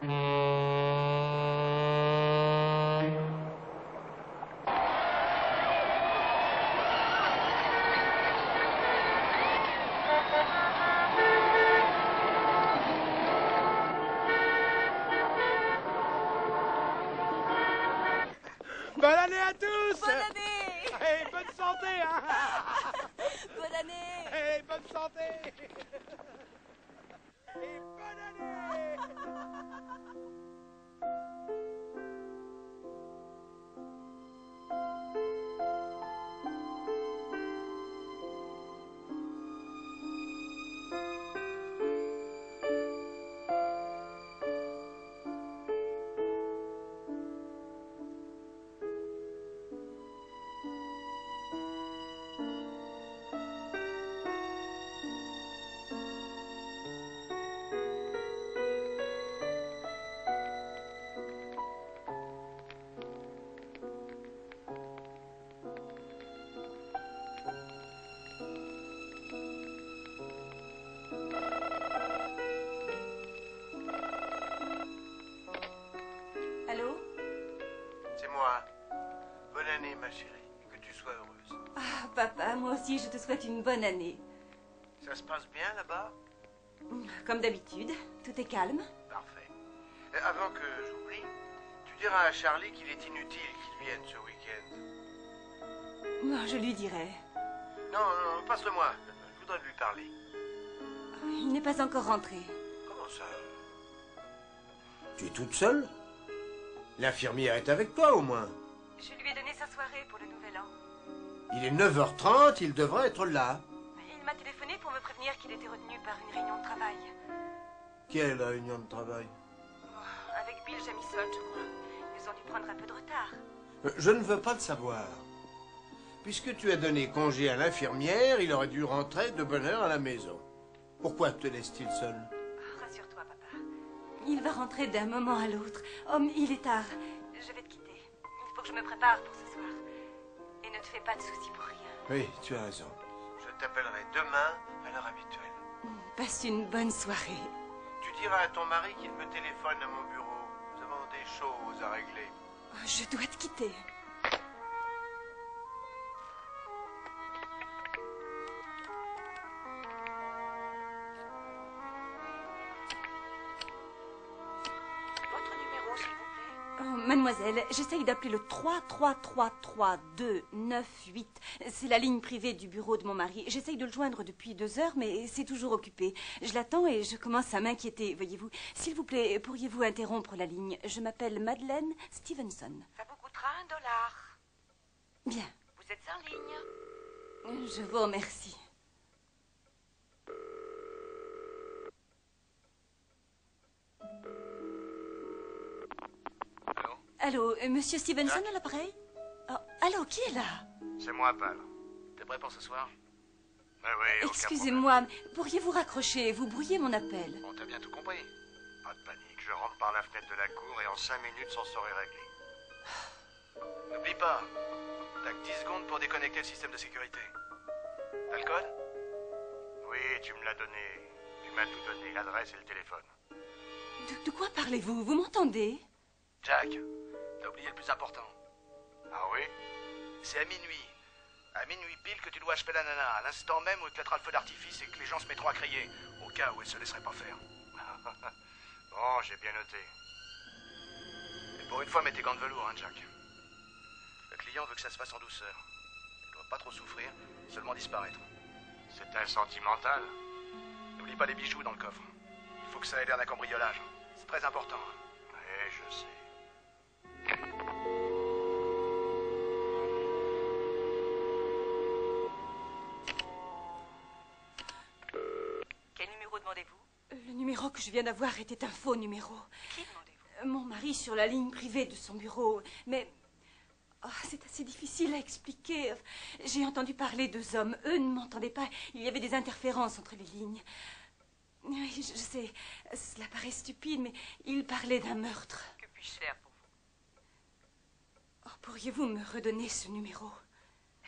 Bonne année à tous! Bonne année! Et bonne santé, hein! Bonne année! Et bonne santé! Et bonne année! Allô? C'est moi. Bonne année, ma chérie. Et que tu sois heureuse. Ah, papa, moi aussi, je te souhaite une bonne année. Ça se passe bien là-bas? Comme d'habitude, tout est calme. Parfait. Avant que j'oublie, tu diras à Charlie qu'il est inutile qu'il vienne ce week-end. Oh, je lui dirai. Non, non, passe-le-moi. Je voudrais lui parler. Il n'est pas encore rentré. Comment ça? Tu es toute seule? L'infirmière est avec toi, au moins. Je lui ai donné sa soirée pour le nouvel an. Il est 9h30, il devrait être là. Il m'a téléphoné pour me prévenir qu'il était retenu par une réunion de travail. Quelle réunion de travail? Avec Bill Jamison, je crois. Ils ont dû prendre un peu de retard. Je ne veux pas le savoir. Puisque tu as donné congé à l'infirmière, il aurait dû rentrer de bonne heure à la maison. Pourquoi te laisse-t-il seul? Rassure-toi, papa. Il va rentrer d'un moment à l'autre. Oh, il est tard. Je vais te quitter. Il faut que je me prépare pour ce soir. Et ne te fais pas de soucis pour rien. Oui, tu as raison. Je t'appellerai demain à l'heure habituelle. Passe une bonne soirée. Tu diras à ton mari qu'il me téléphone à mon bureau. Nous avons des choses à régler. Je dois te quitter. Votre numéro, s'il vous plaît. Oh, mademoiselle, j'essaye d'appeler le 3333298. C'est la ligne privée du bureau de mon mari. J'essaye de le joindre depuis 2 heures, mais c'est toujours occupé. Je l'attends et je commence à m'inquiéter, voyez-vous. S'il vous plaît, pourriez-vous interrompre la ligne? Je m'appelle Madeleine Stevenson. Ça vous coûtera $1. Bien, Vous êtes en ligne. je vous remercie. Allô? Allô, monsieur Stevenson à l'appareil? Oh, allô, qui est là? C'est moi, Pal. T'es prêt pour ce soir? Oui, oui, aucun Excusez-moi, pourriez-vous raccrocher? Vous brouillez mon appel. problème. On t'a bien tout compris. Pas de panique, je rentre par la fenêtre de la cour et en 5 minutes, son sort est réglé. N'oublie pas, t'as que 10 secondes pour déconnecter le système de sécurité. T'as le code? Oui, tu me l'as donné. Tu m'as tout donné, l'adresse et le téléphone. De quoi parlez-vous? Vous m'entendez? Jack, t'as oublié le plus important. Ah oui? C'est à minuit. À minuit pile que tu dois achever la nana, à l'instant même où éclatera le feu d'artifice et que les gens se mettront à crier, au cas où elle se laisserait pas faire. Bon, j'ai bien noté. Et pour une fois, mets tes gants de velours, hein, Jack. Le client veut que ça se fasse en douceur. Il doit pas trop souffrir, seulement disparaître. C'est un sentimental. N'oublie pas les bijoux dans le coffre. Il faut que ça ait l'air d'un cambriolage. C'est très important. Oui, je sais. Quel numéro demandez-vous? Le numéro que je viens d'avoir était un faux numéro. Qui demandez-vous? Mon mari sur la ligne privée de son bureau. Mais c'est assez difficile à expliquer. J'ai entendu parler 2 hommes. Eux ne m'entendaient pas. Il y avait des interférences entre les lignes. Oui, je sais, cela paraît stupide, mais ils parlaient d'un meurtre. Que puis-je faire pour vous? Pourriez-vous me redonner ce numéro?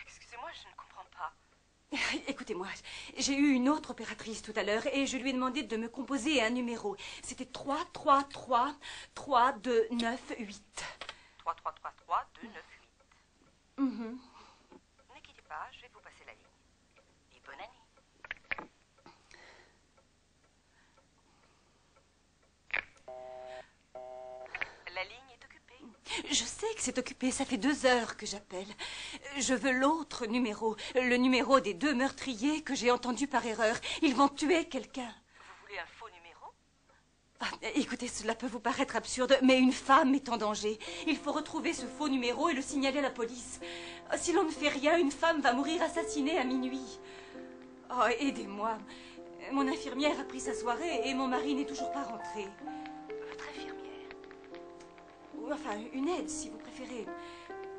Excusez-moi, je ne comprends pas. Écoutez-moi, j'ai eu une autre opératrice tout à l'heure et je lui ai demandé de me composer un numéro. C'était 3, 3, 3, 3, 2, 9, 8. 3, 3, 3, 3, 2, 9, 8. Ne quittez pas, je vais vous passer la ligne. Et bonne année. La ligne est occupée. Je sais que c'est occupé, ça fait 2 heures que j'appelle. Je veux l'autre numéro, le numéro des 2 meurtriers que j'ai entendus par erreur. Ils vont tuer quelqu'un. Vous voulez un faux numéro? Ah, écoutez, cela peut vous paraître absurde, mais une femme est en danger. Il faut retrouver ce faux numéro et le signaler à la police. Si l'on ne fait rien, une femme va mourir assassinée à minuit. Oh, aidez-moi. Mon infirmière a pris sa soirée et mon mari n'est toujours pas rentré. Votre infirmière? Ou enfin, une aide, si vous préférez.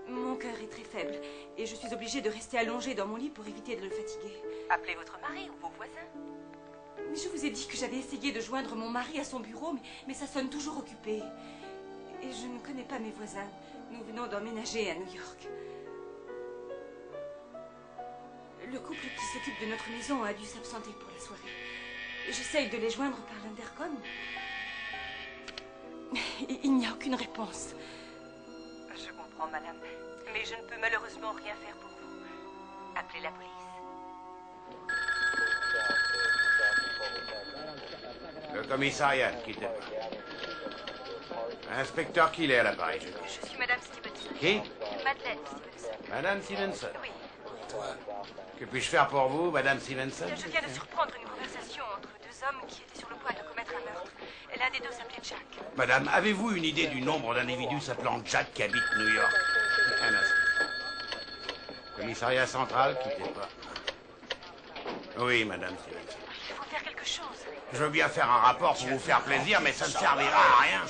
Mon cœur est très faible et je suis obligée de rester allongée dans mon lit pour éviter de le fatiguer. Appelez votre mari ou vos voisins. Mais je vous ai dit que j'avais essayé de joindre mon mari à son bureau, mais ça sonne toujours occupé. Et je ne connais pas mes voisins. Nous venons d'emménager à New York. Le couple qui s'occupe de notre maison a dû s'absenter pour la soirée. J'essaye de les joindre par l'intercom. Il n'y a aucune réponse. Je comprends, madame. Mais je ne peux malheureusement rien faire pour vous. Appelez la police. Le commissariat, quittez pas. Inspecteur Keeley à l'appareil. Je suis madame Stevenson. Qui? Madeleine Stevenson. Madame Stevenson. Oui. Que puis-je faire pour vous, Madame Stevenson? Je viens de surprendre une conversation entre 2 hommes qui étaient sur le point de commettre un meurtre. L'un des 2 s'appelait Jack. Madame, avez-vous une idée du nombre d'individus s'appelant Jack qui habitent New York? Un instant. Commissariat central, quittez pas. Oui, Madame Stevenson. Il faut faire quelque chose. Je veux bien faire un rapport pour vous faire plaisir, mais ça ne servira à rien.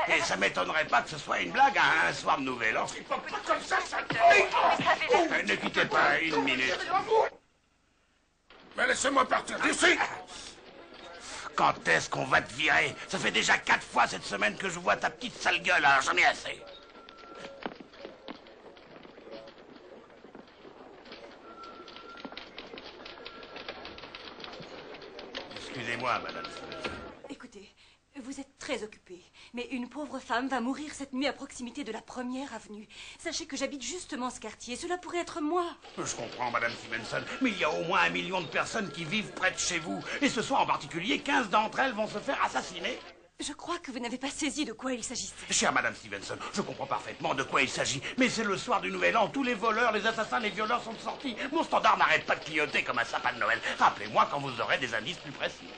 Et ça m'étonnerait pas que ce soit une blague un soir de nouvel an. Pas comme ça va. Ne quittez pas une minute. Mais laissez-moi partir d'ici. Quand est-ce qu'on va te virer? Ça fait déjà 4 fois cette semaine que je vois ta petite sale gueule, alors j'en ai assez. Excusez-moi, Madame Stevenson. Écoutez, vous êtes très occupée, mais une pauvre femme va mourir cette nuit à proximité de la 1er avenue. Sachez que j'habite justement ce quartier. Cela pourrait être moi. Je comprends, Madame Stevenson, mais il y a au moins 1 million de personnes qui vivent près de chez vous. Et ce soir en particulier, 15 d'entre elles vont se faire assassiner. Je crois que vous n'avez pas saisi de quoi il s'agissait. Chère Madame Stevenson, je comprends parfaitement de quoi il s'agit, mais c'est le soir du Nouvel An, tous les voleurs, les assassins, les violeurs sont sortis. Mon standard n'arrête pas de clignoter comme un sapin de Noël. Rappelez-moi quand vous aurez des indices plus précis.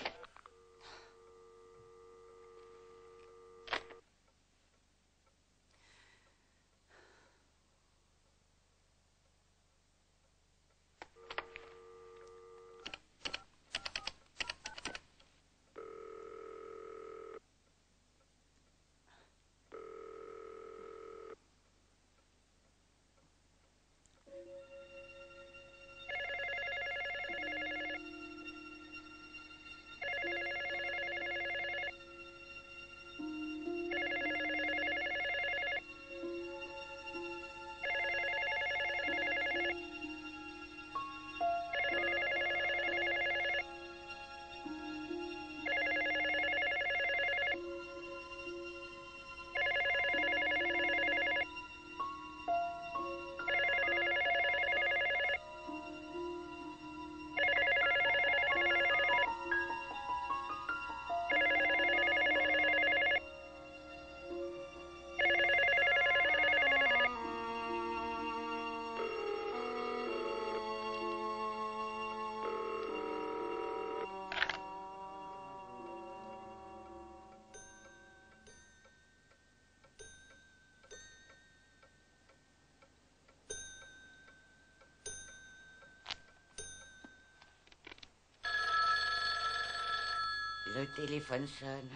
Le téléphone sonne.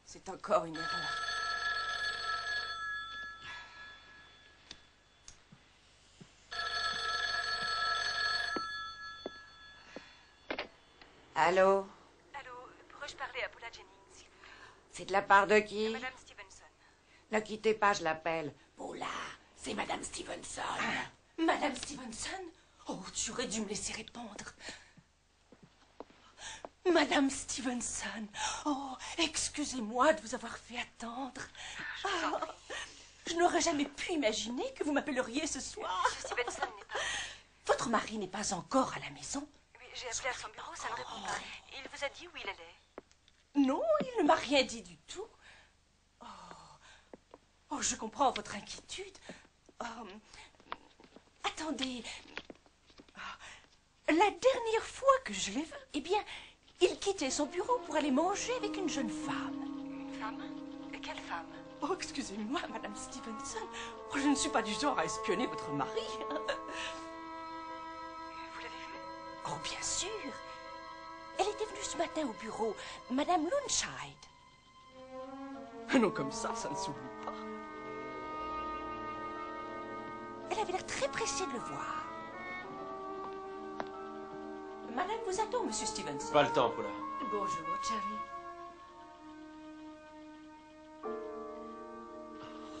C'est encore une erreur. Allô? Allô, pourrais-je parler à Paula Jennings, s'il vous plaît? C'est de la part de qui? Madame Stevenson. Ne quittez pas, je l'appelle. Paula, c'est Madame Stevenson. Madame Stevenson? Oh, tu aurais dû me laisser répondre. Madame Stevenson, oh, excusez-moi de vous avoir fait attendre. Oh, je n'aurais jamais pu imaginer que vous m'appelleriez ce soir. Monsieur Stevenson n'est pas... Votre mari n'est pas encore à la maison? Oui, j'ai appelé à son bureau, ça ne répond pas. Il vous a dit où il allait? Non, il ne m'a rien dit du tout. Oh, je comprends votre inquiétude. Attendez. La dernière fois que je l'ai vu, eh bien, il quittait son bureau pour aller manger avec une jeune femme. Une femme? Et quelle femme? Oh, excusez-moi, Madame Stevenson. Oh, je ne suis pas du genre à espionner votre mari. Vous l'avez vue? Oh, bien sûr. Elle était venue ce matin au bureau, Madame Loonchild. Un nom comme ça ne s'oublie pas. Elle avait l'air très pressée de le voir. Madame vous attend, Monsieur Stevenson. Pas le temps, Paula. Bonjour, Charlie.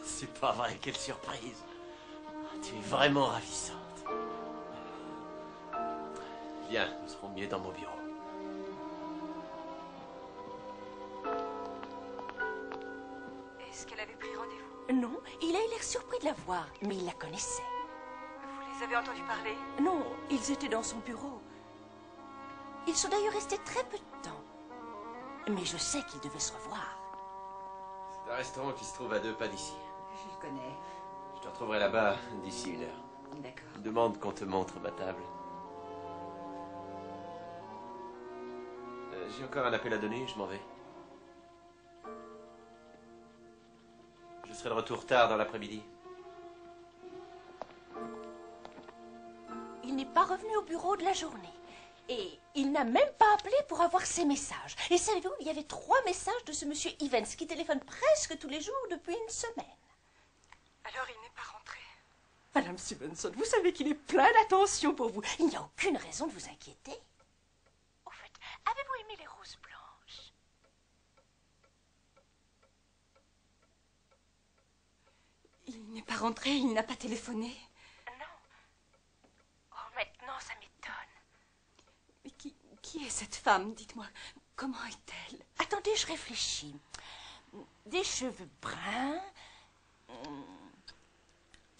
C'est pas vrai, quelle surprise. Tu es vraiment ravissante. Viens, nous serons mieux dans mon bureau. Est-ce qu'elle avait pris rendez-vous? Non, il a eu l'air surpris de la voir, mais il la connaissait. Vous les avez entendus parler? Non, ils étaient dans son bureau. Ils sont d'ailleurs restés très peu de temps. Mais je sais qu'ils devaient se revoir. C'est un restaurant qui se trouve à 2 pas d'ici. Je le connais. Je te retrouverai là-bas d'ici 1 heure. D'accord. Demande qu'on te montre ma table. J'ai encore un appel à donner, je m'en vais. Je serai de retour tard dans l'après-midi. Il n'est pas revenu au bureau de la journée. Et il n'a même pas appelé pour avoir ses messages. Et savez-vous, il y avait 3 messages de ce monsieur Evans qui téléphone presque tous les jours depuis 1 semaine. Alors il n'est pas rentré? Madame Stevenson, vous savez qu'il est plein d'attention pour vous. Il n'y a aucune raison de vous inquiéter. Au fait, avez-vous aimé les roses blanches? Il n'est pas rentré, il n'a pas téléphoné. Non. Oh, maintenant, ça m'étonne. Mais qui est cette femme, dites-moi? Comment est-elle? Attendez, je réfléchis. Des cheveux bruns,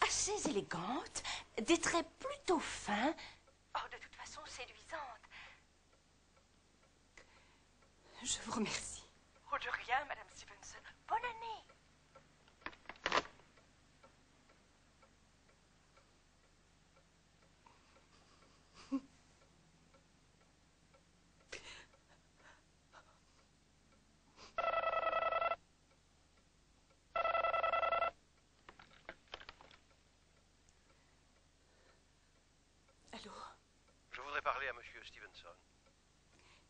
assez élégantes, des traits plutôt fins. Oh, de toute façon, séduisante. Je vous remercie. Oh, de rien, Madame Stevenson. Bonne année. Allô? Je voudrais parler à monsieur Stevenson.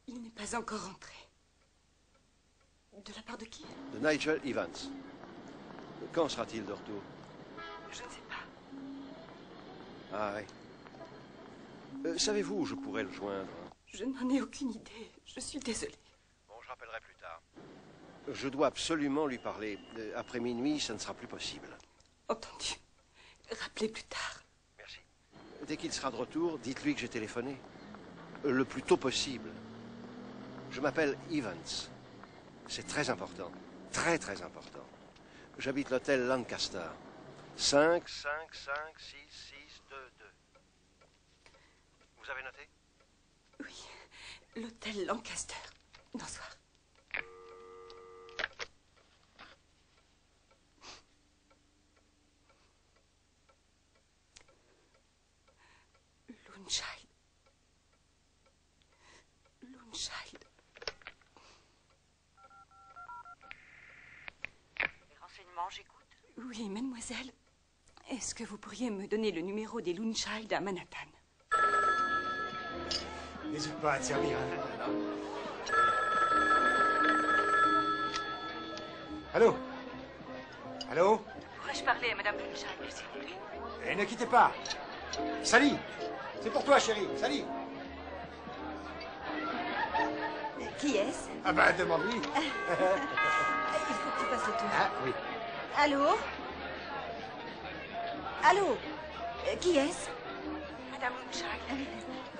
Il n'est pas encore rentré. De la part de qui? De Nigel Evans. Quand sera-t-il de retour? Je ne sais pas. Ah oui. Savez-vous où je pourrais le joindre? Je n'en ai aucune idée. Je suis désolée. Bon, je rappellerai plus tard. Je dois absolument lui parler. Après minuit, ça ne sera plus possible. Entendu. Rappelez plus tard. Merci. Dès qu'il sera de retour, dites-lui que j'ai téléphoné. Le plus tôt possible. Je m'appelle Evans. C'est très important. Très, très important. J'habite l'hôtel Lancaster. 5, 5, 5, 6, 6, 2, 2. Vous avez noté? Oui. L'hôtel Lancaster. Bonsoir. Loonchild. Loonchild. Les renseignements, j'écoute. Oui, mademoiselle. Est-ce que vous pourriez me donner le numéro des Loonchild à Manhattan? N'hésite pas à te servir. Allô? Allô? Pourrais-je parler à Madame Loonchild, s'il vous plaît? Eh, ne quittez pas. Sally, c'est pour toi, chérie. Sally. Qui est-ce? Ah ben, demande-lui. Il faut que tu passes autour. Ah, oui. Allô? Allô? Qui est-ce? Madame Moonchild.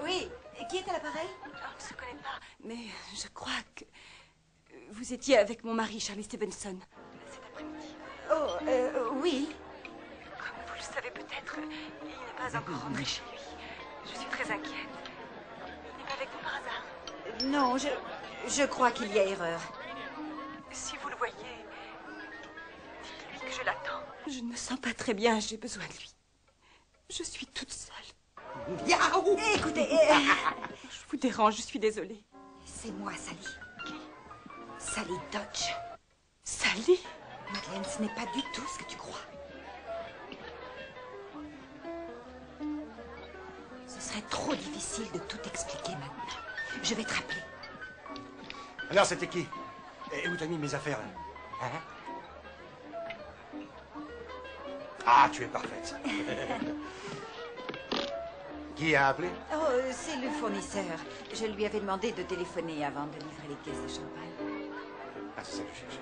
Oui, qui est à l'appareil? On ne se connaît pas, mais je crois que vous étiez avec mon mari, Charlie Stevenson, cet après-midi. Oh, oui. Comme vous le savez peut-être, il n'est pas encore rentré chez lui. Je suis très inquiète. Il n'est pas avec vous par hasard? Non, je crois qu'il y a erreur. Si vous le voyez, dites-lui que je l'attends. Je ne me sens pas très bien, j'ai besoin de lui. Je suis toute seule. Écoutez, Je vous dérange, je suis désolée. c'est moi, Sally. Sally Dodge. Sally? Madeleine, ce n'est pas du tout ce que tu crois. Ce serait trop difficile de tout expliquer maintenant. Je vais te rappeler. Alors, c'était qui? Et où t'as mis mes affaires, là? Hein? Ah, tu es parfaite. Qui a appelé? Oh, c'est le fournisseur. Je lui avais demandé de téléphoner avant de livrer les caisses de champagne. Ah, c'est ça que je cherchais.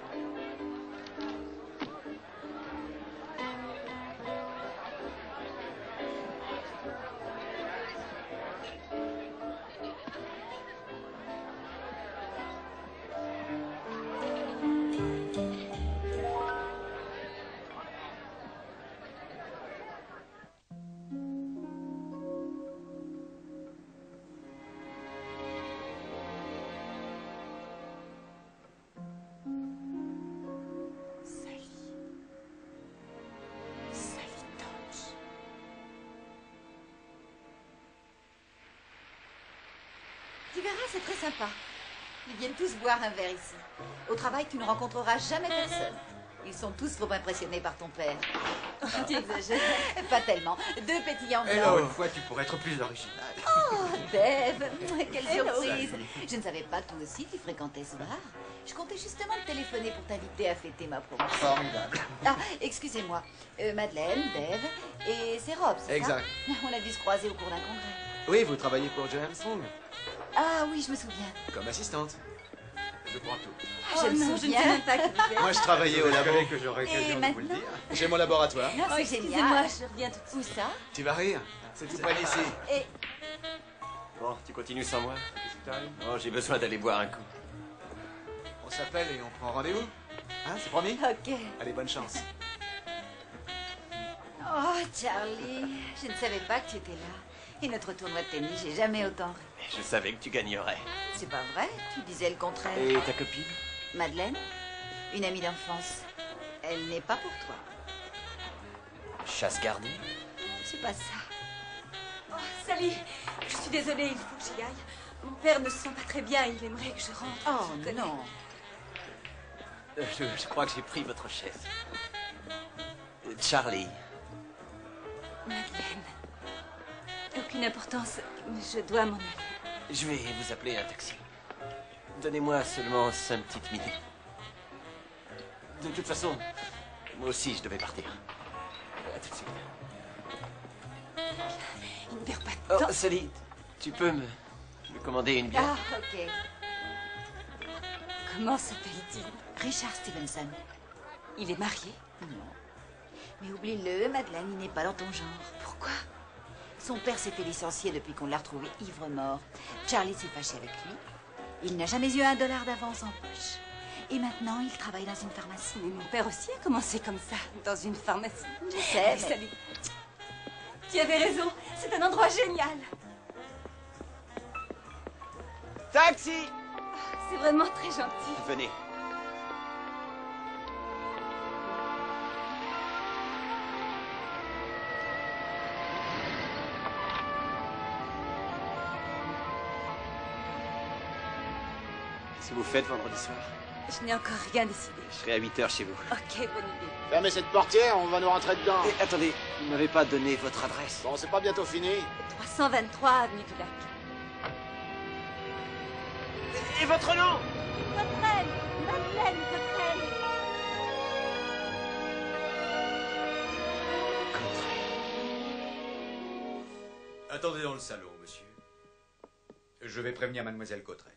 Tu verras, c'est très sympa. Ils viennent tous boire un verre ici. Au travail, tu ne rencontreras jamais personne. Ils sont tous trop impressionnés par ton père. Oh, tu exagères. Pas tellement. Deux pétillants blancs. Alors, une fois, tu pourrais être plus original. Oh, Dave, quelle surprise. Je ne savais pas que toi aussi tu fréquentais ce bar. Je comptais justement te téléphoner pour t'inviter à fêter ma promotion. Formidable. Ah, excusez-moi. Madeleine, Dave et c'est Rob, c'est ça? Exact. On a dû se croiser au cours d'un congrès. Oui, vous travaillez pour John Armstrong. Ah oui, je me souviens. Comme assistante. Je prends tout. Je me souviens. même pas qui vous êtes. Moi, je travaillais au labo. Que j'aurais Et l'occasion de vous le maintenant dire. J'ai mon laboratoire. Non, Oh, c'est excusez-moi, génial. je reviens tout de Où suite. ça? Tu vas rire. C'est tout près d'ici. Et Bon, tu continues sans moi? Oh, j'ai besoin d'aller boire un coup. On s'appelle et on prend rendez-vous. Hein, c'est promis? ok. Allez, bonne chance. Oh, Charlie, je ne savais pas que tu étais là. Et notre tournoi de tennis, j'ai jamais autant ri. Je savais que tu gagnerais. C'est pas vrai, tu disais le contraire. Et ta copine? Madeleine, une amie d'enfance. Elle n'est pas pour toi. Chasse gardée? C'est pas ça. Oh, Sally, je suis désolée, il faut que j'y aille. Mon père ne se sent pas très bien, il aimerait que je rentre. Oh Je connais. non. Je crois que j'ai pris votre chaise. Charlie. Madeleine. Aucune importance, je dois m'en aller. Je vais vous appeler un taxi. Donnez-moi seulement 5 petites minutes. De toute façon, moi aussi je devais partir. À tout de suite. Il ne perd pas de Oh, temps. Sally, tu peux me commander une bière? Ah, ok. Comment s'appelle-t-il? Richard Stevenson. Il est marié? Non. Mais oublie-le, Madeleine, il n'est pas dans ton genre. Pourquoi? Son père s'était licencié depuis qu'on l'a retrouvé ivre-mort. Charlie s'est fâché avec lui. Il n'a jamais eu $1 d'avance en poche. Et maintenant, il travaille dans une pharmacie. Mais mon père aussi a commencé comme ça, dans une pharmacie. Je sais, mais... Sally, tu avais raison, c'est un endroit génial. Taxi! C'est vraiment très gentil. Venez. Qu'est-ce que vous faites vendredi soir? Je n'ai encore rien décidé. Je serai à 8h chez vous. Ok, bonne idée. Fermez cette portière, on va nous rentrer dedans. Et attendez, vous m'avez pas donné votre adresse. Bon, c'est pas bientôt fini. 323 avenue du Lac. Et votre nom? Coquerel, Madeleine Coquerel. Attendez dans le salon, monsieur. Je vais prévenir mademoiselle Cotterell.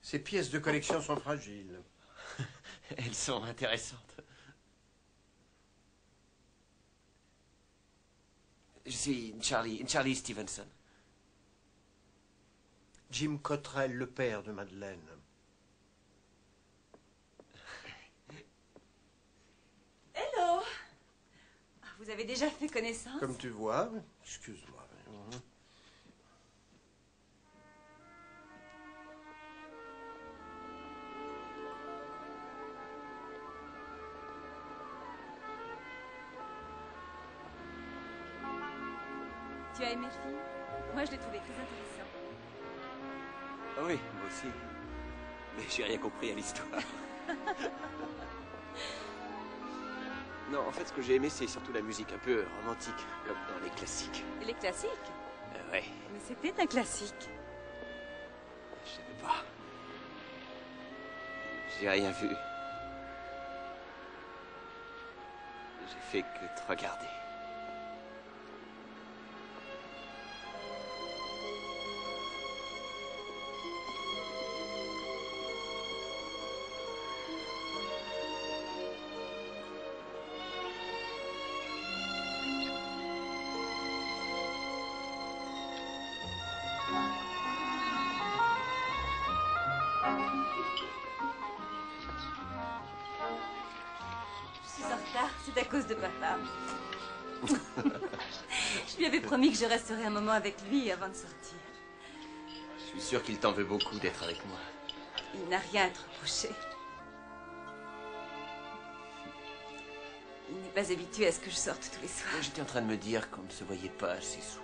Ces pièces de collection sont fragiles. Elles sont intéressantes. Je suis Charlie Stevenson. Jim Cottrell, le père de Madeleine. Hello. Vous avez déjà fait connaissance? Comme tu vois, excuse-moi. Tu as aimé le film? Moi, je l'ai trouvé très intéressant. Ah oui, moi aussi. Mais j'ai rien compris à l'histoire. Non, en fait, ce que j'ai aimé, c'est surtout la musique un peu romantique, comme dans les classiques. Et les classiques? Ouais. Mais c'était un classique. Je savais pas. J'ai rien vu. J'ai fait que te regarder. C'est à cause de papa. Je lui avais promis que je resterais un moment avec lui avant de sortir. Je suis sûr qu'il t'en veut beaucoup d'être avec moi. Il n'a rien à te reprocher. Il n'est pas habitué à ce que je sorte tous les soirs. J'étais en train de me dire qu'on ne se voyait pas assez souvent.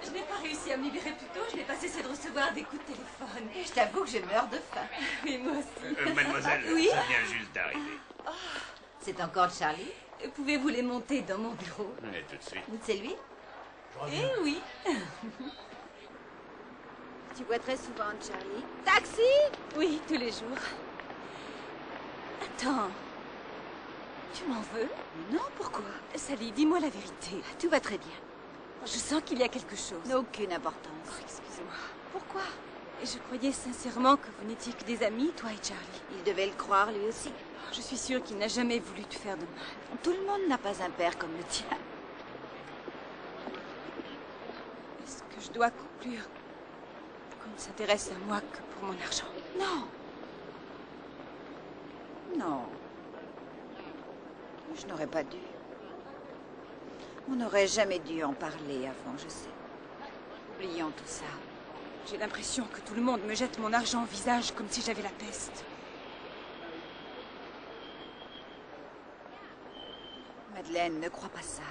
Je n'ai pas réussi à me libérer plus tôt. Je n'ai pas cessé de recevoir des coups de téléphone. Je t'avoue que je meurs de faim. Oui, moi aussi. Mademoiselle, oui? ça vient juste d'arriver. Oh. C'est encore Charlie? Pouvez-vous les monter dans mon bureau? Oui, tout de suite. C'est lui? Eh oui. Tu vois très souvent Charlie? Taxi? Oui, tous les jours. Attends. Tu m'en veux? Non, pourquoi? Sally, dis-moi la vérité. Tout va très bien. Je sens qu'il y a quelque chose. Aucune importance. Oh, excusez-moi. Pourquoi? Je croyais sincèrement que vous n'étiez que des amis, toi et Charlie. Il devait le croire lui aussi. Je suis sûre qu'il n'a jamais voulu te faire de mal. Tout le monde n'a pas un père comme le tien. Est-ce que je dois conclure qu'on ne s'intéresse à moi que pour mon argent? Non. Non. Je n'aurais pas dû. On n'aurait jamais dû en parler avant, je sais. Oublions tout ça. J'ai l'impression que tout le monde me jette mon argent au visage comme si j'avais la peste. Madeleine, ne crois pas ça.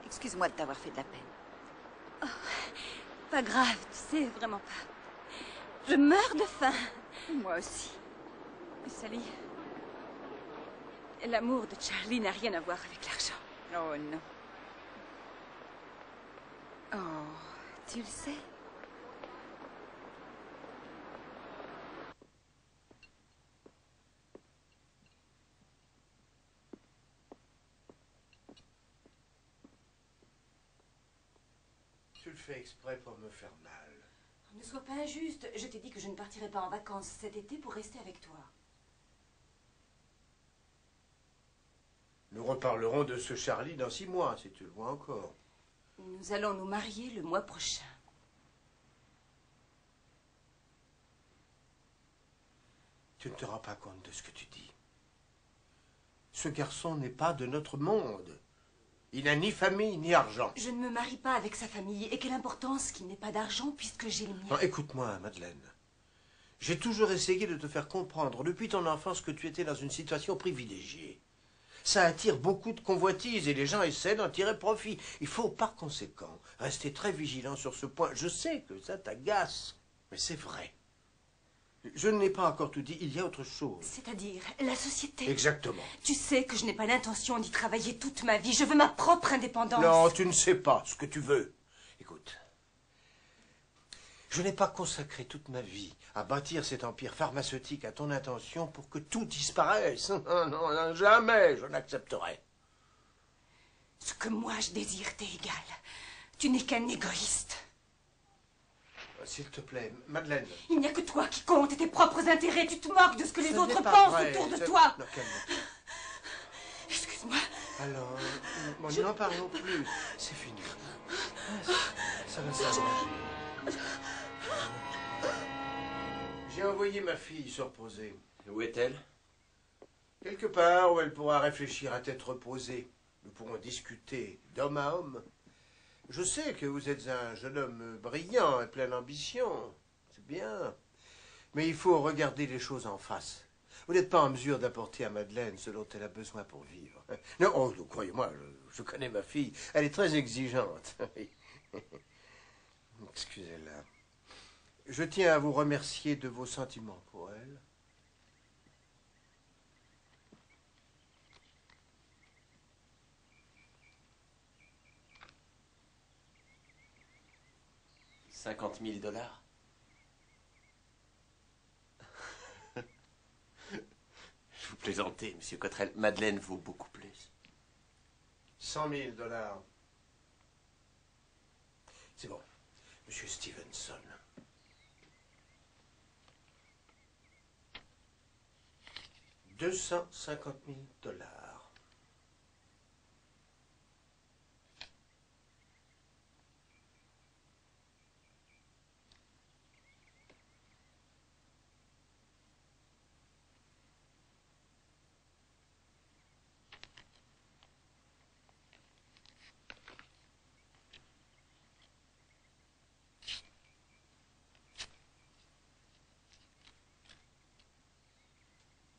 Excuse-moi de t'avoir fait de la peine. Oh, pas grave, tu sais, vraiment pas. Je meurs de faim. Moi aussi. Sally, l'amour de Charlie n'a rien à voir avec l'argent. Oh non. Oh, tu le sais. Tu le fais exprès pour me faire mal. Ne sois pas injuste. Je t'ai dit que je ne partirais pas en vacances cet été pour rester avec toi. Nous reparlerons de ce Charlie dans 6 mois, si tu le vois encore. Nous allons nous marier le mois prochain. Tu ne te rends pas compte de ce que tu dis. Ce garçon n'est pas de notre monde. Il n'a ni famille ni argent. Je ne me marie pas avec sa famille. Et quelle importance qu'il n'ait pas d'argent puisque j'ai le mien. Non, écoute-moi, Madeleine. J'ai toujours essayé de te faire comprendre depuis ton enfance que tu étais dans une situation privilégiée. Ça attire beaucoup de convoitises et les gens essaient d'en tirer profit. Il faut par conséquent rester très vigilant sur ce point. Je sais que ça t'agace, mais c'est vrai. Je ne l'ai pas encore tout dit, il y a autre chose. C'est-à-dire la société. Exactement. Tu sais que je n'ai pas l'intention d'y travailler toute ma vie. Je veux ma propre indépendance. Non, tu ne sais pas ce que tu veux. Écoute, je n'ai pas consacré toute ma vie à bâtir cet empire pharmaceutique à ton intention pour que tout disparaisse. Non, non, jamais je n'accepterai. Ce que moi je désire t'est égal. Tu n'es qu'un égoïste. S'il te plaît, Madeleine. Il n'y a que toi qui compte et tes propres intérêts. Tu te moques de ce que les autres pensent autour de toi. Non, calme-toi. Excuse-moi. Alors, n'en parlons plus. C'est fini. Ça va s'arranger. J'ai envoyé ma fille se reposer. Où est-elle? Quelque part où elle pourra réfléchir à tête reposée. Nous pourrons discuter d'homme à homme. Je sais que vous êtes un jeune homme brillant et plein d'ambition. C'est bien. Mais il faut regarder les choses en face. Vous n'êtes pas en mesure d'apporter à Madeleine ce dont elle a besoin pour vivre. Non, oh, croyez-moi, je connais ma fille. Elle est très exigeante. Excusez-la. Je tiens à vous remercier de vos sentiments pour elle. $50 000. Je vous plaisantez, monsieur Cottrell. Madeleine vaut beaucoup plus. 100 000 $. C'est bon, monsieur Stevenson. $250 000.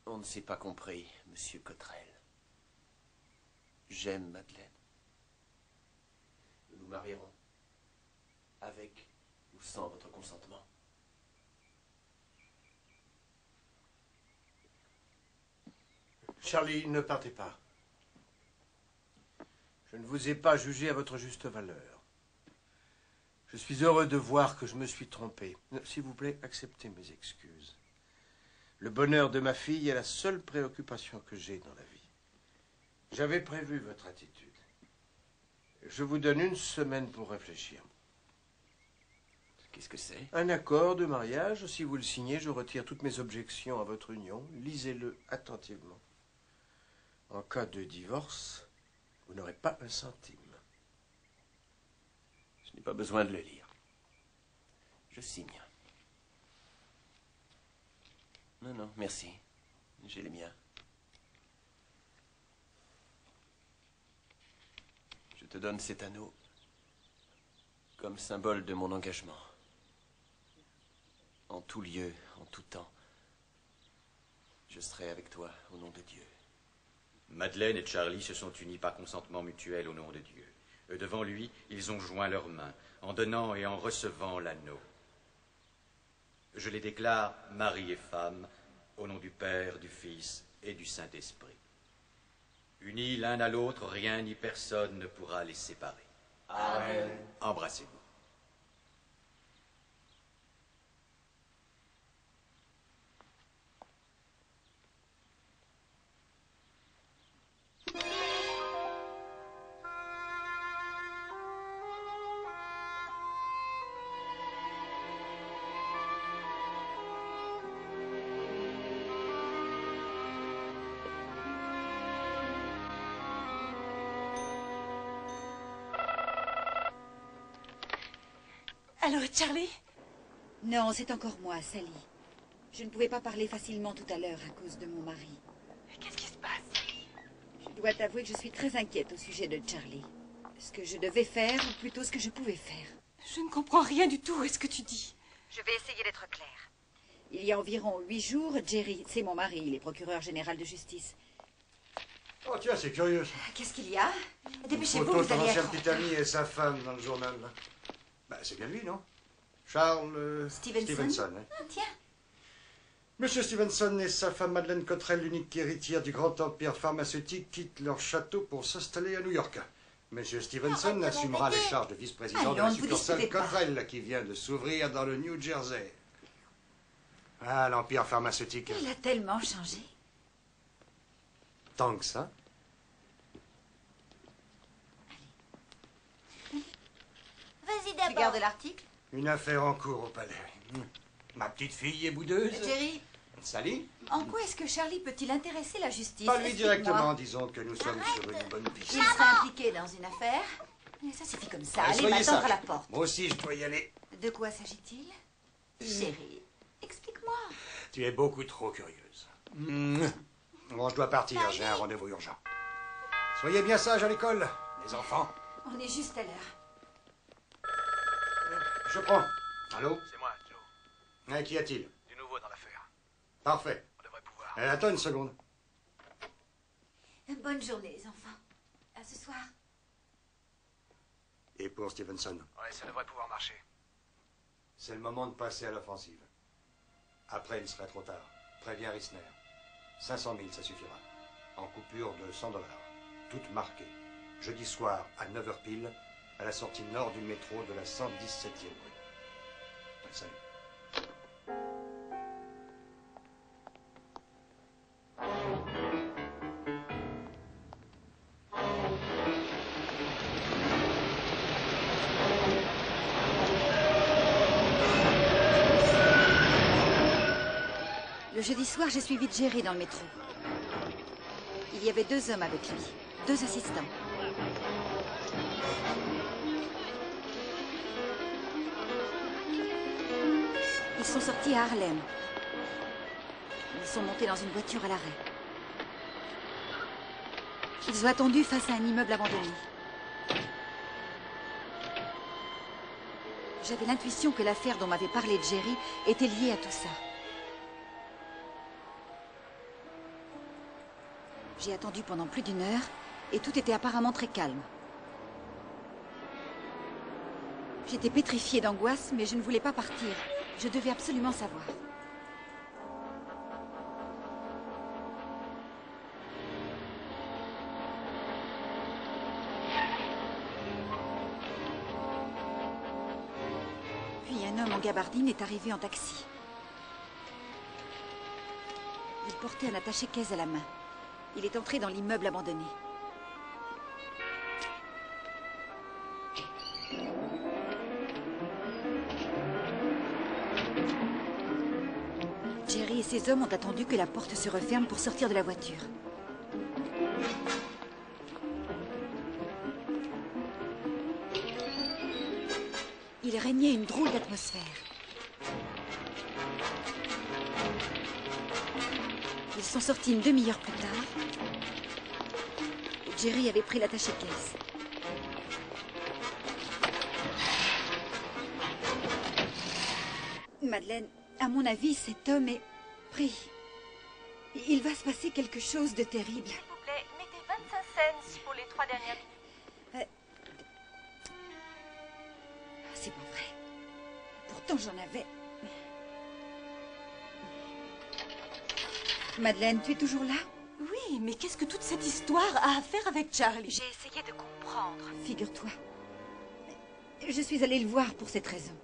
On ne s'est pas compris, monsieur Cottrell. J'aime Madeleine. Nous nous marierons. Avec ou sans votre consentement. Charlie, ne partez pas. Je ne vous ai pas jugé à votre juste valeur. Je suis heureux de voir que je me suis trompé. S'il vous plaît, acceptez mes excuses. Le bonheur de ma fille est la seule préoccupation que j'ai dans la vie. J'avais prévu votre attitude. Je vous donne 1 semaine pour réfléchir. Qu'est-ce que c'est? Un accord de mariage. Si vous le signez, je retire toutes mes objections à votre union. Lisez-le attentivement. En cas de divorce, vous n'aurez pas un centime. Je n'ai pas besoin de le lire. Je signe. Non, non, merci. J'ai les miens. Je te donne cet anneau comme symbole de mon engagement. En tout lieu, en tout temps, je serai avec toi au nom de Dieu. Madeleine et Charlie se sont unis par consentement mutuel au nom de Dieu. Devant lui, ils ont joint leurs mains, en donnant et en recevant l'anneau. Je les déclare mari et femme, au nom du Père, du Fils et du Saint-Esprit. Unis l'un à l'autre, rien ni personne ne pourra les séparer. Amen. Embrassez-vous. Allô, Charlie? Non, c'est encore moi, Sally. Je ne pouvais pas parler facilement tout à l'heure à cause de mon mari. Qu'est-ce qui se passe, Sally? Je dois t'avouer que je suis très inquiète au sujet de Charlie. Ce que je devais faire, ou plutôt ce que je pouvais faire. Je ne comprends rien du tout. Est-ce que tu dis? Je vais essayer d'être claire. Il y a environ 8 jours, Jerry, c'est mon mari, il est procureur général de justice. Oh tiens, c'est curieux. Qu'est-ce qu'il y a? Dépêchez-vous, Photo de vous ton allez ancien être... petit ami et sa femme dans le journal. Là. Bah, c'est bien lui, non? Charles Stevenson. Ah, tiens. Monsieur Stevenson et sa femme Madeleine Cottrell, l'unique héritière du grand empire pharmaceutique, quittent leur château pour s'installer à New York. Monsieur Stevenson assumera les charges de vice-président de la succursale Cottrell qui vient de s'ouvrir dans le New Jersey. Ah, l'empire pharmaceutique. Il a tellement changé. Tant que ça. Vas-y d'abord. Tu gardes l'article? Une affaire en cours au palais. Ma petite fille est boudeuse. Jerry, Sally? en quoi est-ce que Charlie peut-il intéresser la justice? Pas lui Explique-moi. directement, disons que nous sommes sur une bonne piste. Il serait impliqué dans une affaire? Mais ça suffit comme ça. Allez, Soyez m'attendre sage. à la porte. Moi aussi, je dois y aller. De quoi s'agit-il? Chérie, explique-moi. Tu es beaucoup trop curieuse. Bon, je dois partir, j'ai un rendez-vous urgent. Soyez bien sages à l'école, les enfants. On est juste à l'heure. Je prends. Allô? C'est moi, Joe. Qu'y a-t-il? Du nouveau dans l'affaire. Parfait. On devrait pouvoir. Attends une seconde. Bonne journée, les enfants. À ce soir. Et pour Stevenson? Ouais, ça devrait pouvoir marcher. C'est le moment de passer à l'offensive. Après, il serait trop tard. Préviens Risner. 500 000, ça suffira. En coupure de $100. Toutes marquées. Jeudi soir, à 9h pile, à la sortie nord du métro de la 117e rue. Salut. Le jeudi soir, j'ai suivi Jerry dans le métro. Il y avait 2 hommes avec lui, 2 assistants. Ils sont sortis à Harlem. Ils sont montés dans une voiture à l'arrêt. Ils ont attendu face à un immeuble abandonné. J'avais l'intuition que l'affaire dont m'avait parlé Jerry était liée à tout ça. J'ai attendu pendant plus d'1 heure et tout était apparemment très calme. J'étais pétrifiée d'angoisse, mais je ne voulais pas partir. Je devais absolument savoir. Puis un homme en gabardine est arrivé en taxi. Il portait un attaché-caisse à la main. Il est entré dans l'immeuble abandonné. Jerry et ses hommes ont attendu que la porte se referme pour sortir de la voiture. Il régnait une drôle d'atmosphère. Ils sont sortis une demi-heure plus tard. Jerry avait pris l'attaché-caisse. Madeleine, à mon avis, cet homme est pris. Il va se passer quelque chose de terrible. S'il vous plaît, 3 dernières minutes. C'est pas vrai. Pourtant, j'en avais. Madeleine, tu es toujours là? Oui, mais qu'est-ce que toute cette histoire a à faire avec Charlie? J'ai essayé de comprendre. Figure-toi. Je suis allée le voir pour cette raison.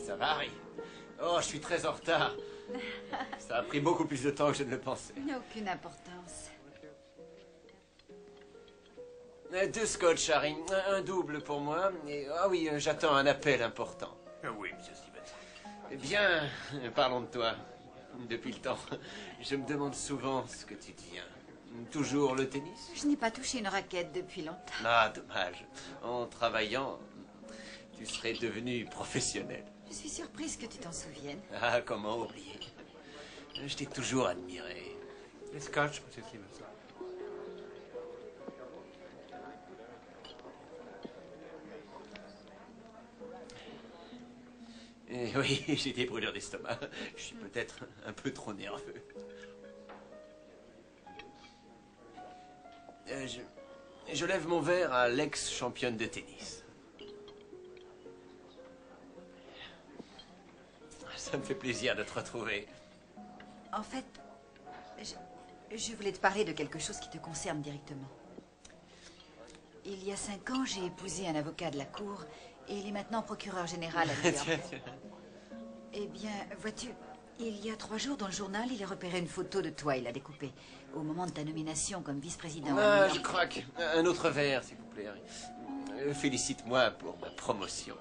Ça va, Harry? Oh, je suis très en retard. Ça a pris beaucoup plus de temps que je ne le pensais. Aucune importance. 2 scotch, Harry. Un double pour moi. Et, ah oui, j'attends un appel important. Oui, monsieur Stevens. Eh bien, parlons de toi. Depuis le temps, je me demande souvent ce que tu deviens. Toujours le tennis? Je n'ai pas touché une raquette depuis longtemps. Ah, dommage. En travaillant, tu serais devenu professionnel. Je suis surprise que tu t'en souviennes. Ah, comment oublier? Je t'ai toujours admiré. Les scotch, monsieur Stevens. Oui, j'ai des brûlures d'estomac. Je suis peut-être un peu trop nerveux. Je lève mon verre à l'ex-championne de tennis. Ça me fait plaisir de te retrouver. En fait, je voulais te parler de quelque chose qui te concerne directement. Il y a 5 ans, j'ai épousé un avocat de la cour et il est maintenant procureur général à New York. Eh bien, vois-tu, il y a 3 jours dans le journal, il a repéré une photo de toi, il l'a découpée au moment de ta nomination comme vice-président. Ah, je craque. Un autre verre, s'il vous plaît, Harry. Félicite-moi pour ma promotion.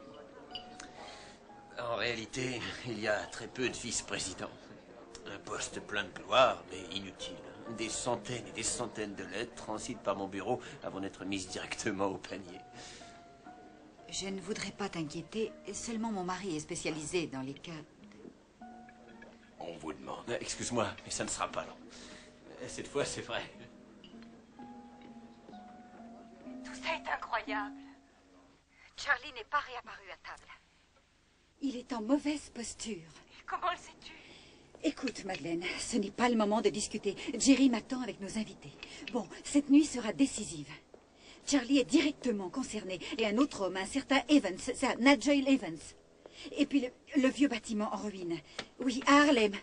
En réalité, il y a très peu de vice-présidents. Un poste plein de gloire, mais inutile. Des centaines et des centaines de lettres transitent par mon bureau avant d'être mises directement au panier. Je ne voudrais pas t'inquiéter, seulement mon mari est spécialisé dans les cas... On vous demande. Excuse-moi, mais ça ne sera pas long. Cette fois, c'est vrai. Tout ça est incroyable. Charlie n'est pas réapparu à table. Il est en mauvaise posture. Et comment le sais-tu? Écoute, Madeleine, ce n'est pas le moment de discuter. Jerry m'attend avec nos invités. Bon, cette nuit sera décisive. Charlie est directement concerné. Et un autre homme, un certain Evans, c'est Nigel Evans. Et puis le vieux bâtiment en ruine. Oui, à Harlem.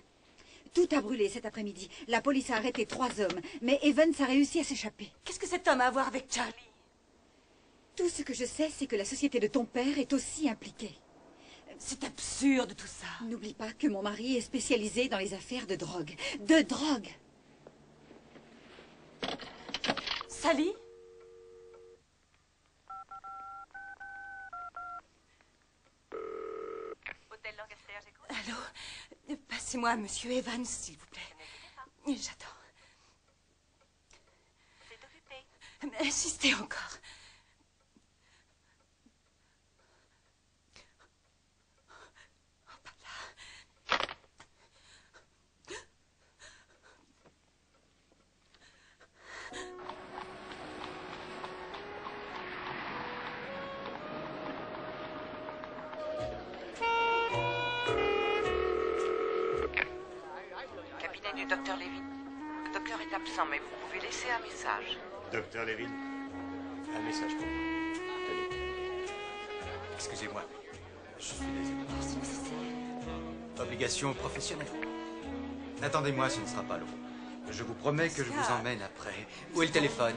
Tout a brûlé cet après-midi. La police a arrêté 3 hommes, mais Evans a réussi à s'échapper. Qu'est-ce que cet homme a à voir avec Charlie? Tout ce que je sais, c'est que la société de ton père est aussi impliquée. C'est absurde tout ça. N'oublie pas que mon mari est spécialisé dans les affaires de drogue. De drogue! Sally? Hôtel Lancaster, j'écoute. Allô? Passez-moi monsieur Evans, s'il vous plaît. J'attends. C'est occupé. Insistez encore. Cabinet du docteur Levin. Le docteur est absent, mais vous pouvez laisser un message. Docteur Levin, un message pour vous. Tenez. Excusez-moi. Je suis désolé. Obligation professionnelle. Attendez-moi, ce ne sera pas long. Je vous promets que je vous emmène après. Où est le téléphone?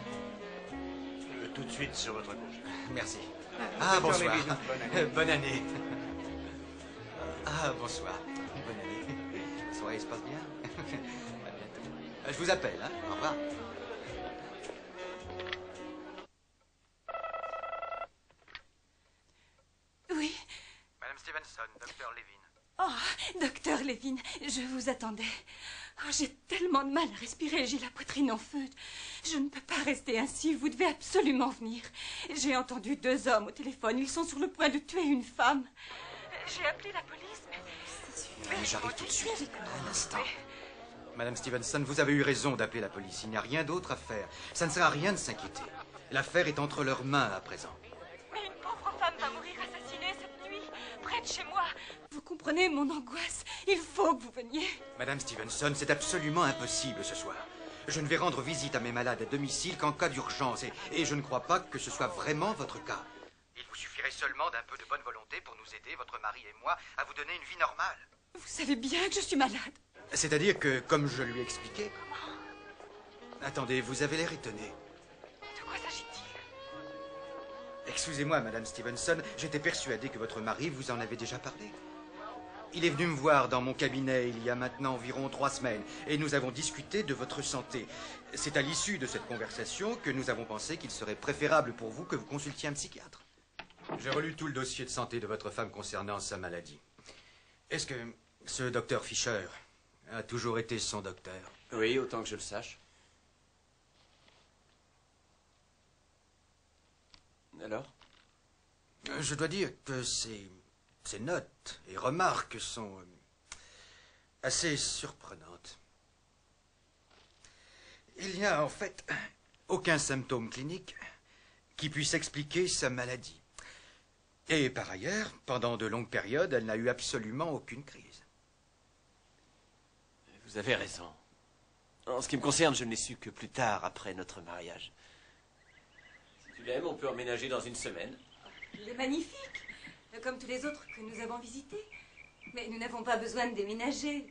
Tout de suite sur votre gauche. Merci. Ah, bonsoir. Bonne année. Ah, bonsoir. Bonne année. La soirée se passe bien? À bientôt. Je vous appelle, hein? Au revoir. Oui. Madame Stevenson, docteur Levin. Oh, docteur Levin, je vous attendais. Oh, j'ai tellement de mal à respirer, j'ai la poitrine en feu. Je ne peux pas rester ainsi, vous devez absolument venir. J'ai entendu 2 hommes au téléphone, ils sont sur le point de tuer une femme. J'ai appelé la police, mais... J'arrive tout de suite, un instant. Madame Stevenson, vous avez eu raison d'appeler la police. Il n'y a rien d'autre à faire. Ça ne sert à rien de s'inquiéter. L'affaire est entre leurs mains à présent. Mais une pauvre femme va mourir assassinée cette nuit, près vienne chez moi. Vous comprenez mon angoisse. Il faut que vous veniez. Madame Stevenson, c'est absolument impossible ce soir. Je ne vais rendre visite à mes malades à domicile qu'en cas d'urgence, et je ne crois pas que ce soit vraiment votre cas. Il vous suffirait seulement d'un peu de bonne volonté pour nous aider, votre mari et moi, à vous donner une vie normale. Vous savez bien que je suis malade. C'est-à-dire que, comme je lui ai expliqué... Attendez, vous avez l'air étonné. De quoi s'agit-il? Excusez-moi, Madame Stevenson, j'étais persuadé que votre mari vous en avait déjà parlé. Il est venu me voir dans mon cabinet il y a maintenant environ 3 semaines, et nous avons discuté de votre santé. C'est à l'issue de cette conversation que nous avons pensé qu'il serait préférable pour vous que vous consultiez un psychiatre. J'ai relu tout le dossier de santé de votre femme concernant sa maladie. Est-ce que ce docteur Fisher a toujours été son docteur? Oui, autant que je le sache. Alors? Je dois dire que ces notes et remarques sont assez surprenantes. Il n'y a en fait aucun symptôme clinique qui puisse expliquer sa maladie. Et par ailleurs, pendant de longues périodes, elle n'a eu absolument aucune crise. Vous avez raison. En ce qui me concerne, je ne l'ai su que plus tard, après notre mariage. Si tu l'aimes, on peut emménager dans une semaine. Il est magnifique, comme tous les autres que nous avons visités. Mais nous n'avons pas besoin de déménager.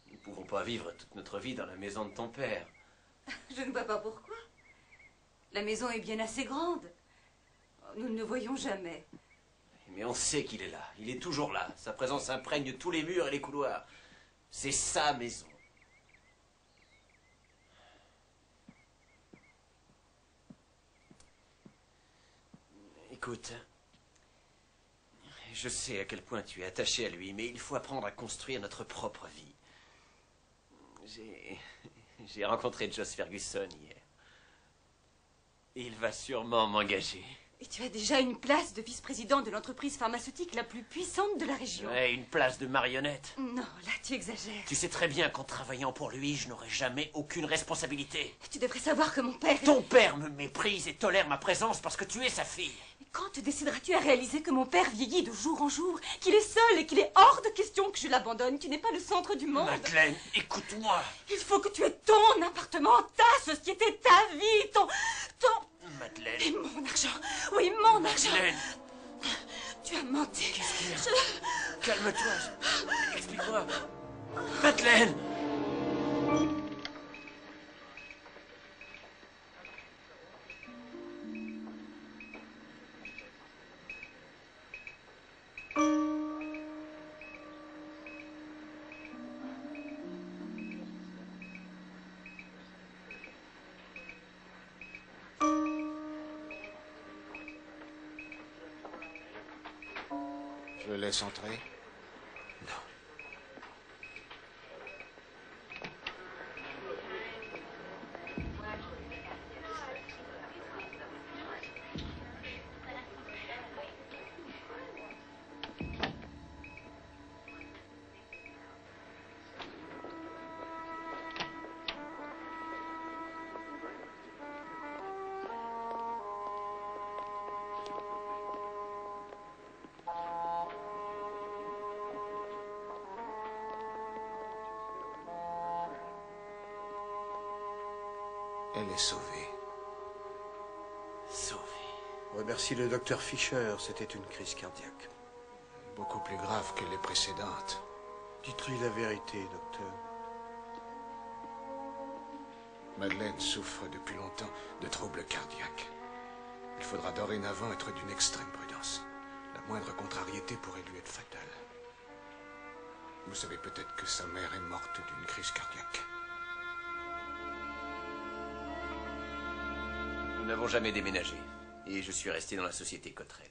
Nous ne pouvons pas vivre toute notre vie dans la maison de ton père. Je ne vois pas pourquoi. La maison est bien assez grande. Nous ne le voyons jamais. Mais on sait qu'il est là. Il est toujours là. Sa présence imprègne tous les murs et les couloirs. C'est sa maison. Écoute, je sais à quel point tu es attaché à lui, mais il faut apprendre à construire notre propre vie. J'ai rencontré Joss Ferguson hier. Il va sûrement m'engager. Et tu as déjà une place de vice-président de l'entreprise pharmaceutique la plus puissante de la région. Ouais, une place de marionnette. Non, là tu exagères. Tu sais très bien qu'en travaillant pour lui, je n'aurai jamais aucune responsabilité. Tu devrais savoir que mon père... Ton père me méprise et tolère ma présence parce que tu es sa fille. Mais quand te décideras-tu à réaliser que mon père vieillit de jour en jour, qu'il est seul et qu'il est hors de question que je l'abandonne? Tu n'es pas le centre du monde. Madeleine, écoute-moi. Il faut que tu aies ton appartement, ta société, ta vie, ton... Madeleine. Et mon argent. Oui, mon argent. Madeleine. Tu as menti. Qu'est-ce qu'il y a? Calme-toi. Explique-moi. Madeleine. Je le laisse entrer? Non. Elle est sauvée. Sauvée. Remercie le docteur Fisher, c'était une crise cardiaque. Beaucoup plus grave que les précédentes. Dites-lui la vérité, docteur. Madeleine souffre depuis longtemps de troubles cardiaques. Il faudra dorénavant être d'une extrême prudence. La moindre contrariété pourrait lui être fatale. Vous savez peut-être que sa mère est morte d'une crise cardiaque. Nous n'avons jamais déménagé. Et je suis resté dans la société Cottrell.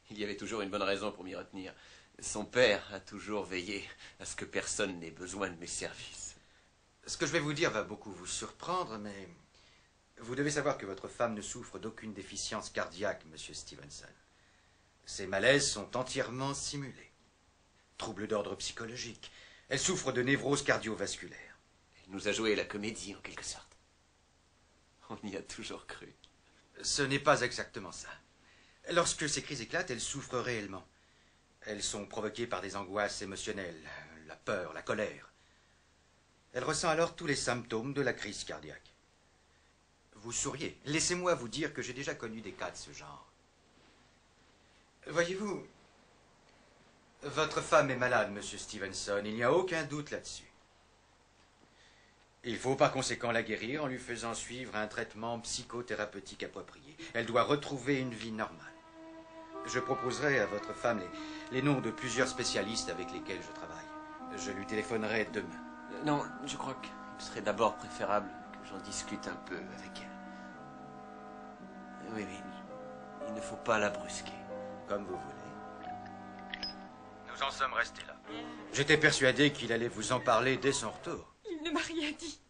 Il y avait toujours une bonne raison pour m'y retenir. Son père a toujours veillé à ce que personne n'ait besoin de mes services. Ce que je vais vous dire va beaucoup vous surprendre, mais vous devez savoir que votre femme ne souffre d'aucune déficience cardiaque, monsieur Stevenson. Ses malaises sont entièrement simulés. Troubles d'ordre psychologique. Elle souffre de névrose cardiovasculaire. Elle nous a joué la comédie, en quelque sorte. On y a toujours cru. Ce n'est pas exactement ça. Lorsque ces crises éclatent, elle souffre réellement. Elles sont provoquées par des angoisses émotionnelles, la peur, la colère. Elle ressent alors tous les symptômes de la crise cardiaque. Vous souriez. Laissez-moi vous dire que j'ai déjà connu des cas de ce genre. Voyez-vous, votre femme est malade, monsieur Stevenson. Il n'y a aucun doute là-dessus. Il faut par conséquent la guérir en lui faisant suivre un traitement psychothérapeutique approprié. Elle doit retrouver une vie normale. Je proposerai à votre femme les noms de plusieurs spécialistes avec lesquels je travaille. Je lui téléphonerai demain. Non, je crois qu'il serait d'abord préférable que j'en discute un peu avec elle. Oui, il ne faut pas la brusquer. Comme vous voulez. Nous en sommes restés là. J'étais persuadé qu'il allait vous en parler dès son retour. Il ne m'a rien dit.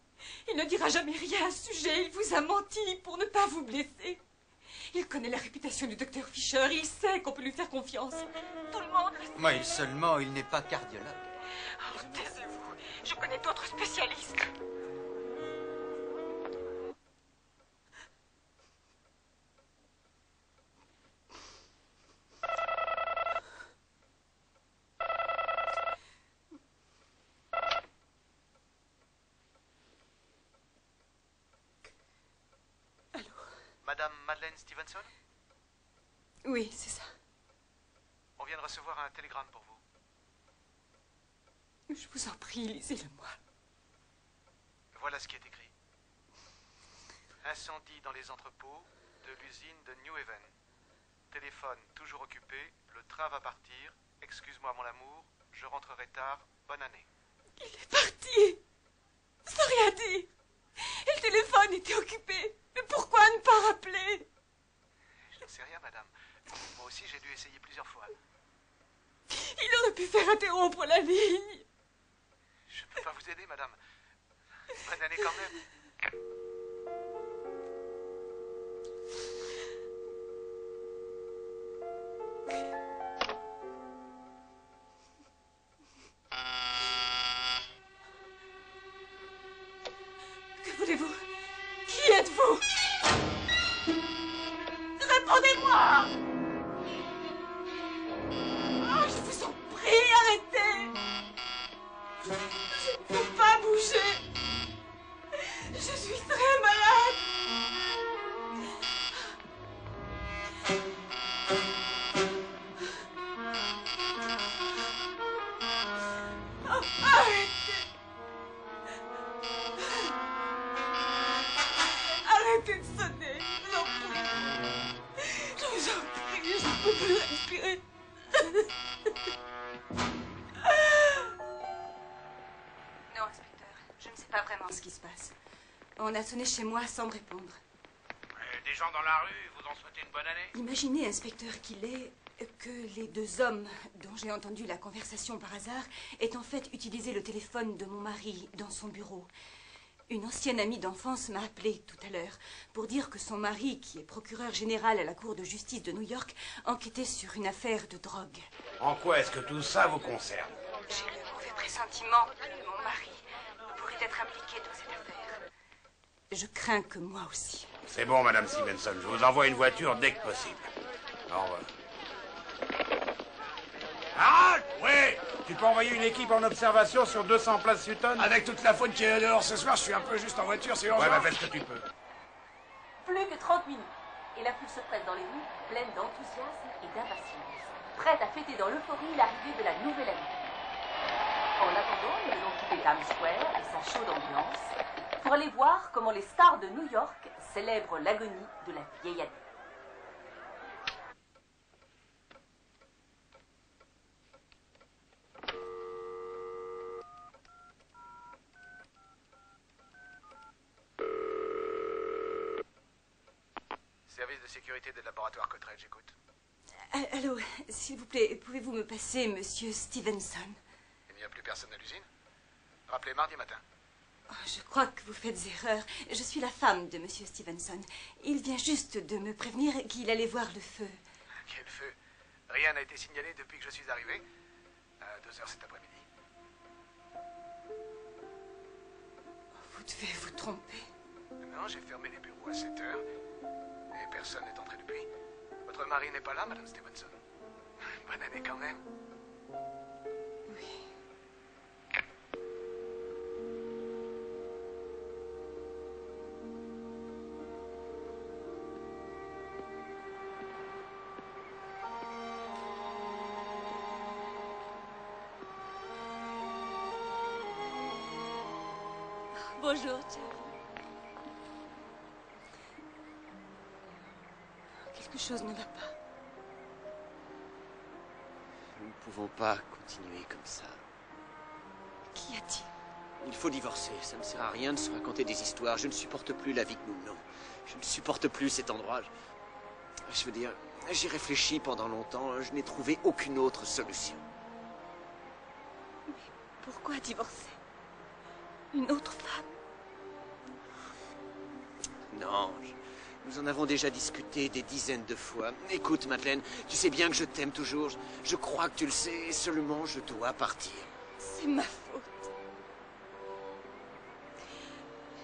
Il ne dira jamais rien à ce sujet. Il vous a menti pour ne pas vous blesser. Il connaît la réputation du docteur Fisher. Il sait qu'on peut lui faire confiance. Tout le monde le sait. Mais seulement, il n'est pas cardiologue. Oh, taisez-vous. Je connais d'autres spécialistes. Madame Madeleine Stevenson? Oui, c'est ça. On vient de recevoir un télégramme pour vous. Je vous en prie, lisez-le-moi. Voilà ce qui est écrit. Incendie dans les entrepôts de l'usine de New Haven. Téléphone toujours occupé, le train va partir. Excuse-moi mon amour, je rentrerai tard. Bonne année. Il est parti sans rien dire. Et le téléphone était occupé. Mais pourquoi ne pas rappeler? Je ne sais rien, madame. Moi aussi, j'ai dû essayer plusieurs fois. Il aurait pu faire interrompre la ligne. Je ne peux pas vous aider, madame. Bonne année quand même. Que voulez-vous? Qui êtes-vous? Répondez-moi! Oh, je vous en prie, arrêtez! Je ne peux pas bouger. Je suis très malade. Oh, arrêtez! Arrêtez de sonner, je vous en prie. Je vous en prie, je ne peux plus respirer. Non, inspecteur, je ne sais pas vraiment ce qui se passe. On a sonné chez moi sans me répondre. Des gens dans la rue vous ont souhaité une bonne année? Imaginez, inspecteur, qu'il est que les deux hommes dont j'ai entendu la conversation par hasard aient en fait utilisé le téléphone de mon mari dans son bureau. Une ancienne amie d'enfance m'a appelé tout à l'heure pour dire que son mari, qui est procureur général à la Cour de justice de New York, enquêtait sur une affaire de drogue. En quoi est-ce que tout ça vous concerne? J'ai le mauvais pressentiment que mon mari pourrait être impliqué dans cette affaire. Je crains que moi aussi. C'est bon, Madame Stevenson, je vous envoie une voiture dès que possible. Au revoir. Ah, oui. Tu peux envoyer une équipe en observation sur 200 places Sutton? Avec toute la faune qui est dehors ce soir, je suis un peu juste en voiture, c'est urgent. Ouais, bah fais ce que tu peux. Plus que 30 minutes, et la foule se presse dans les rues, pleine d'enthousiasme et d'impatience, prête à fêter dans l'euphorie l'arrivée de la nouvelle année. En attendant, nous allons quitter Times Square et sa chaude ambiance pour aller voir comment les stars de New York célèbrent l'agonie de la vieille année. Service de sécurité des laboratoires Cottrell, j'écoute. Allô, s'il vous plaît, pouvez-vous me passer Monsieur Stevenson? Il n'y a plus personne à l'usine? Rappelez mardi matin. Oh, je crois que vous faites erreur. Je suis la femme de Monsieur Stevenson. Il vient juste de me prévenir qu'il allait voir le feu. Quel feu? Rien n'a été signalé depuis que je suis arrivé. À 2h cet après-midi. Vous devez vous tromper. Non, j'ai fermé les bureaux à 7h. Et personne n'est entré depuis. Votre mari n'est pas là, Madame Stevenson? Bonne année quand même. Bonjour, Charlie. Quelque chose ne va pas. Nous ne pouvons pas continuer comme ça. Qu'y a-t-il? Il faut divorcer. Ça ne sert à rien de se raconter des histoires. Je ne supporte plus la vie que nous menons. Je ne supporte plus cet endroit. Je veux dire, j'y réfléchi pendant longtemps. Je n'ai trouvé aucune autre solution. Mais pourquoi divorcer? Une autre femme? Non, nous en avons déjà discuté des dizaines de fois. Écoute, Madeleine, tu sais bien que je t'aime toujours. Je crois que tu le sais, seulement je dois partir. C'est ma faute.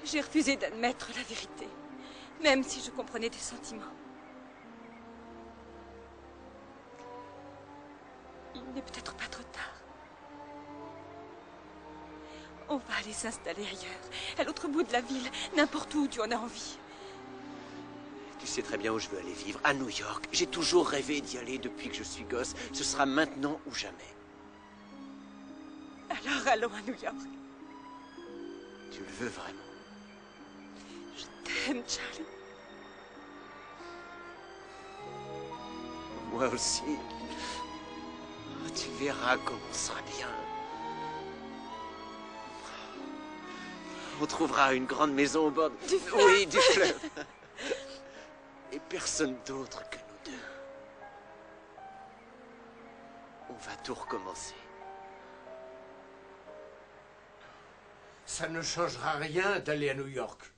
J'ai refusé d'admettre la vérité, même si je comprenais tes sentiments. Il n'est peut-être pas trop tard. On va aller s'installer ailleurs, à l'autre bout de la ville, n'importe où tu en as envie. Tu sais très bien où je veux aller vivre, à New York. J'ai toujours rêvé d'y aller depuis que je suis gosse. Ce sera maintenant ou jamais. Alors allons à New York. Tu le veux vraiment? Je t'aime, Charlie. Moi aussi. Oh, tu verras comme on sera bien. On trouvera une grande maison au bord du fleuve. Oui, du fleuve. Et personne d'autre que nous deux. On va tout recommencer. Ça ne changera rien d'aller à New York.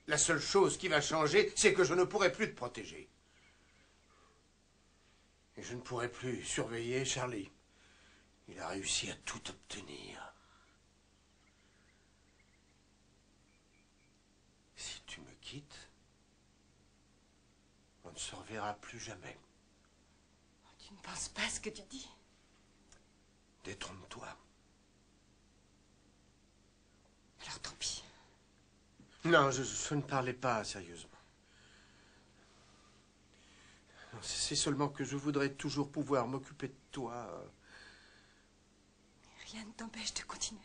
La seule chose qui va changer, c'est que je ne pourrai plus te protéger. Et je ne pourrai plus surveiller Charlie. Il a réussi à tout obtenir. Si tu me quittes, on ne se reverra plus jamais. Tu ne penses pas à ce que tu dis? Détrompe-toi. Alors tant pis. Non, je ne parlais pas sérieusement. C'est seulement que je voudrais toujours pouvoir m'occuper de toi. Rien ne t'empêche de continuer.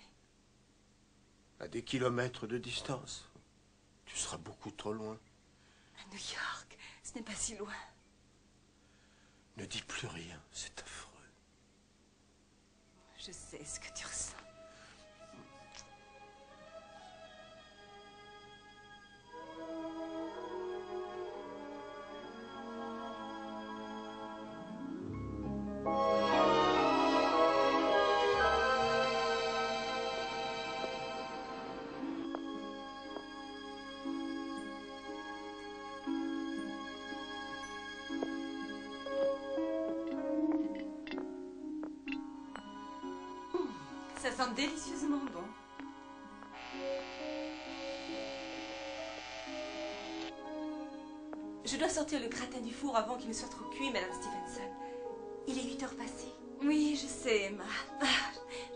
À des kilomètres de distance. Tu seras beaucoup trop loin. À New York, ce n'est pas si loin. Ne dis plus rien, c'est affreux. Je sais ce que tu ressens. Ça sent délicieusement bon. Je dois sortir le gratin du four avant qu'il ne soit trop cuit, Madame Stevenson. Il est 8h passées. Oui, je sais, Emma.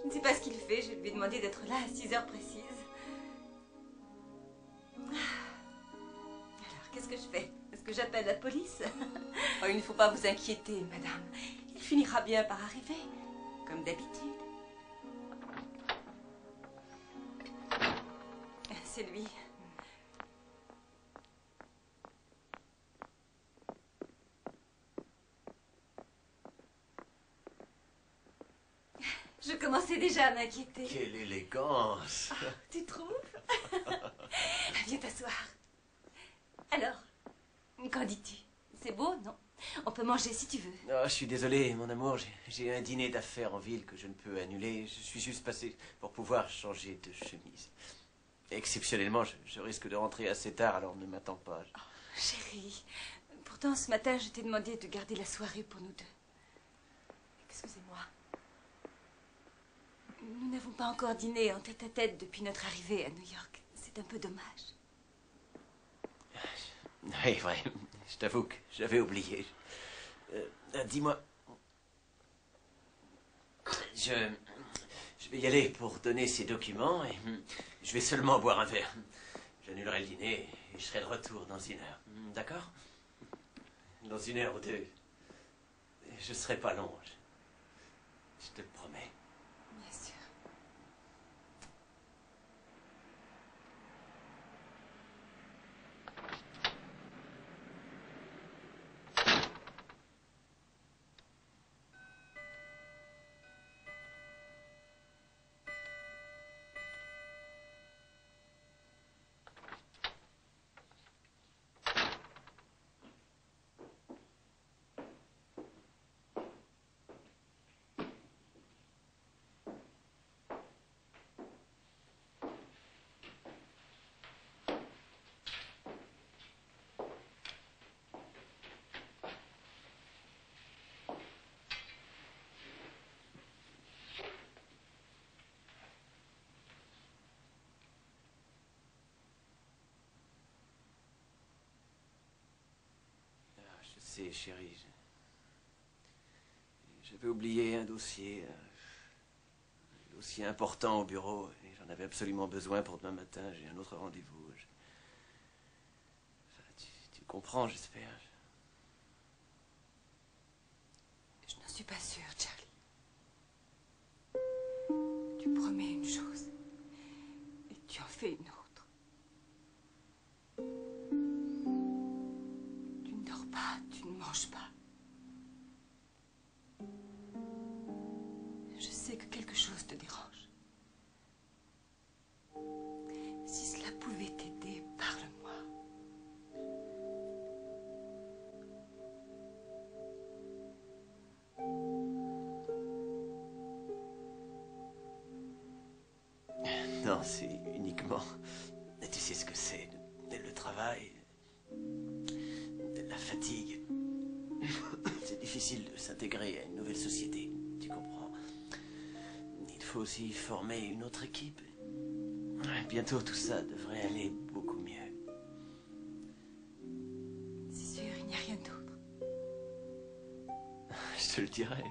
Je ne sais pas ce qu'il fait. Je vais lui demander d'être là à 6 heures précises. Alors, qu'est-ce que je fais? Est-ce que j'appelle la police? Oh, il ne faut pas vous inquiéter, madame. Il finira bien par arriver, comme d'habitude. C'est lui. Je commençais déjà à m'inquiéter. Quelle élégance! Oh, tu trouves? Viens t'asseoir. Alors, qu'en dis-tu? C'est beau, non? On peut manger si tu veux. Oh, je suis désolé, mon amour. J'ai un dîner d'affaires en ville que je ne peux annuler. Je suis juste passé pour pouvoir changer de chemise. Exceptionnellement, je risque de rentrer assez tard, alors ne m'attends pas. Oh, chérie, pourtant ce matin, je t'ai demandé de garder la soirée pour nous deux. Excusez-moi. Nous n'avons pas encore dîné en tête-à-tête depuis notre arrivée à New York. C'est un peu dommage. Oui, vrai. Je t'avoue que j'avais oublié. Dis-moi, Je vais y aller pour donner ces documents et je vais seulement boire un verre. J'annulerai le dîner et je serai de retour dans 1 heure. D'accord? Dans 1 heure ou 2. Je serai pas long. Je te le promets. Bien sûr. Je sais, chérie. J'avais oublié un dossier important au bureau. Et j'en avais absolument besoin pour demain matin. J'ai un autre rendez-vous. Enfin, tu comprends, j'espère. Je n'en suis pas sûre, Charlie. Tu promets une chose et tu en fais une autre. Tu ne dors pas, tu ne manges pas. Je sais que quelque chose te dérange. Si cela pouvait t'aider, parle-moi. Non, c'est uniquement... Tu sais ce que c'est. Le travail. La fatigue. C'est difficile de s'intégrer à une nouvelle société. Tu comprends? Il faut aussi former une autre équipe. Bientôt, tout ça devrait aller beaucoup mieux. C'est sûr, il n'y a rien d'autre. Je te le dirai.